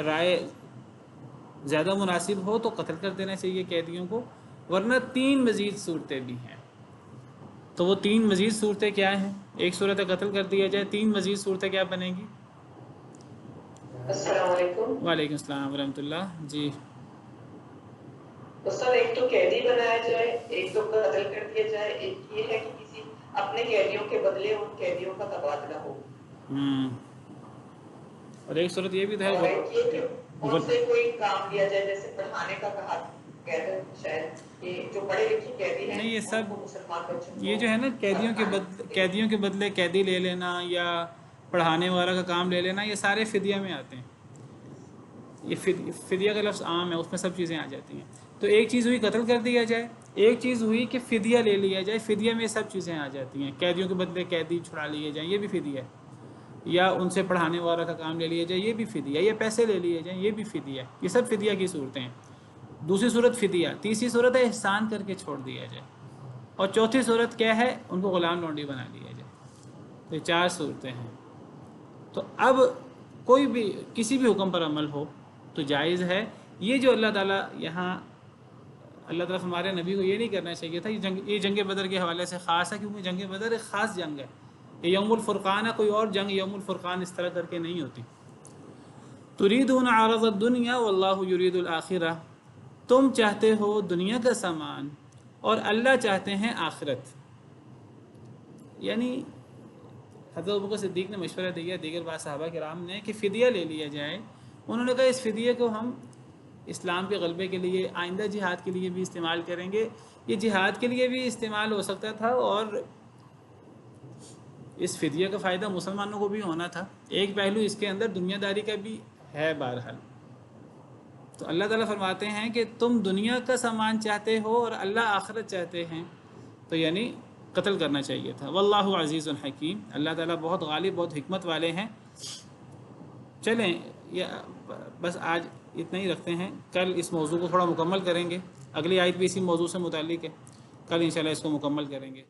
رائے زیادہ مناسب ہو تو قتل کر دینا چاہیے قیدیوں کو، ورنہ 3 مزید صورتیں بھی ہیں۔ تو وہ 3 مزید صورتیں کیا ہیں؟ ایک صورت قتل کر دیا جائے، 3 مزید صورتیں کیا بنیں گی؟ السلام علیکم۔ وعلیکم السلام ورحمۃ اللہ۔ جی استاد، ایک تو قیدی بنایا جائے، ایک تو قتل کر دیا جائے، ایک یہ ہے کہ کسی اپنے قیدیوں کے بدلے ان قیدیوں کا تبادلہ ہو، اور ایک صورت یہ بھی تو ہے اور ایک یہ کہ ان سے کوئی کام لیا جائے، جیسے پڑھانے کا کہا کہتے ہیں شاید کہ جو پڑھے لکھے قیدی ہیں نہیں، یہ ان سب کو مسلمان بچوں کو یہ جو ہے نا قیدیوں کے بدلے قیدی لے لینا یا پڑھانے والا کا کام لے لینا، یہ سارے فدیہ میں آتے ہیں۔ یہ فدیہ کا لفظ عام ہے، اس میں سب چیزیں آ جاتی ہیں۔ تو ایک چیز ہوئی قتل کر دیا جائے، ایک چیز ہوئی کہ فدیہ لے لیا جائے، فدیہ میں سب چیزیں آ جاتی ہیں۔ قیدیوں کے بدلے قیدی چھڑا لیے جائیں، یہ بھی فدیہ ہے، یا ان سے پڑھانے والا کا کام لے لیا جائے، یہ بھی فدیہ ہے، یا پیسے لے لیے جائیں، یہ بھی فدیہ ہے۔ یہ سب فدیہ کی صورتیں ہیں۔ دوسری صورت فدیہ، تیسری صورت ہے احسان کر کے چھوڑ دیا جائے، اور چوتھی صورت کیا ہے؟ ان کو غلام لونڈی بنا لیا جائے۔ تو یہ 4 صورتیں ہیں۔ تو اب کوئی بھی کسی بھی حکم پر عمل ہو تو جائز ہے۔ یہ جو اللہ تعالیٰ یہاں اللہ تعالیٰ ہمارے نبی کو یہ نہیں کرنا چاہیے تھا، یہ جنگ بدر کے حوالے سے خاص ہے، کیونکہ جنگ بدر ایک خاص جنگ ہے، یہ یوم الفرقان ہے، کوئی اور جنگ یوم الفرقان اس طرح کر کے نہیں ہوتی۔ تریدون عرض الدنیا واللہ یرید الآخرہ، تم چاہتے ہو دنیا کا سامان اور اللہ چاہتے ہیں آخرت۔ یعنی حضرت ابوبکر صدیق نے مشورہ دیا دیگر بعض صحابہ کرام نے کہ فدیہ لے لیا جائے۔ انہوں نے کہا اس فدیے کو ہم اسلام کے غلبے کے لیے، آئندہ جہاد کے لیے بھی استعمال کریں گے۔ یہ جہاد کے لیے بھی استعمال ہو سکتا تھا، اور اس فدیہ کا فائدہ مسلمانوں کو بھی ہونا تھا۔ ایک پہلو اس کے اندر دنیا داری کا بھی ہے بہرحال۔ تو اللہ تعالیٰ فرماتے ہیں کہ تم دنیا کا سامان چاہتے ہو اور اللہ آخرت چاہتے ہیں، تو یعنی قتل کرنا چاہیے تھا۔ واللہ عزیز الحکیم، اللہ تعالیٰ بہت غالب، بہت حکمت والے ہیں۔ چلیں بس آج اتنا ہی رکھتے ہیں، کل اس موضوع کو تھوڑا مکمل کریں گے۔ اگلی آیت بھی اسی موضوع سے متعلق ہے، کل انشاءاللہ اس کو مکمل کریں گے۔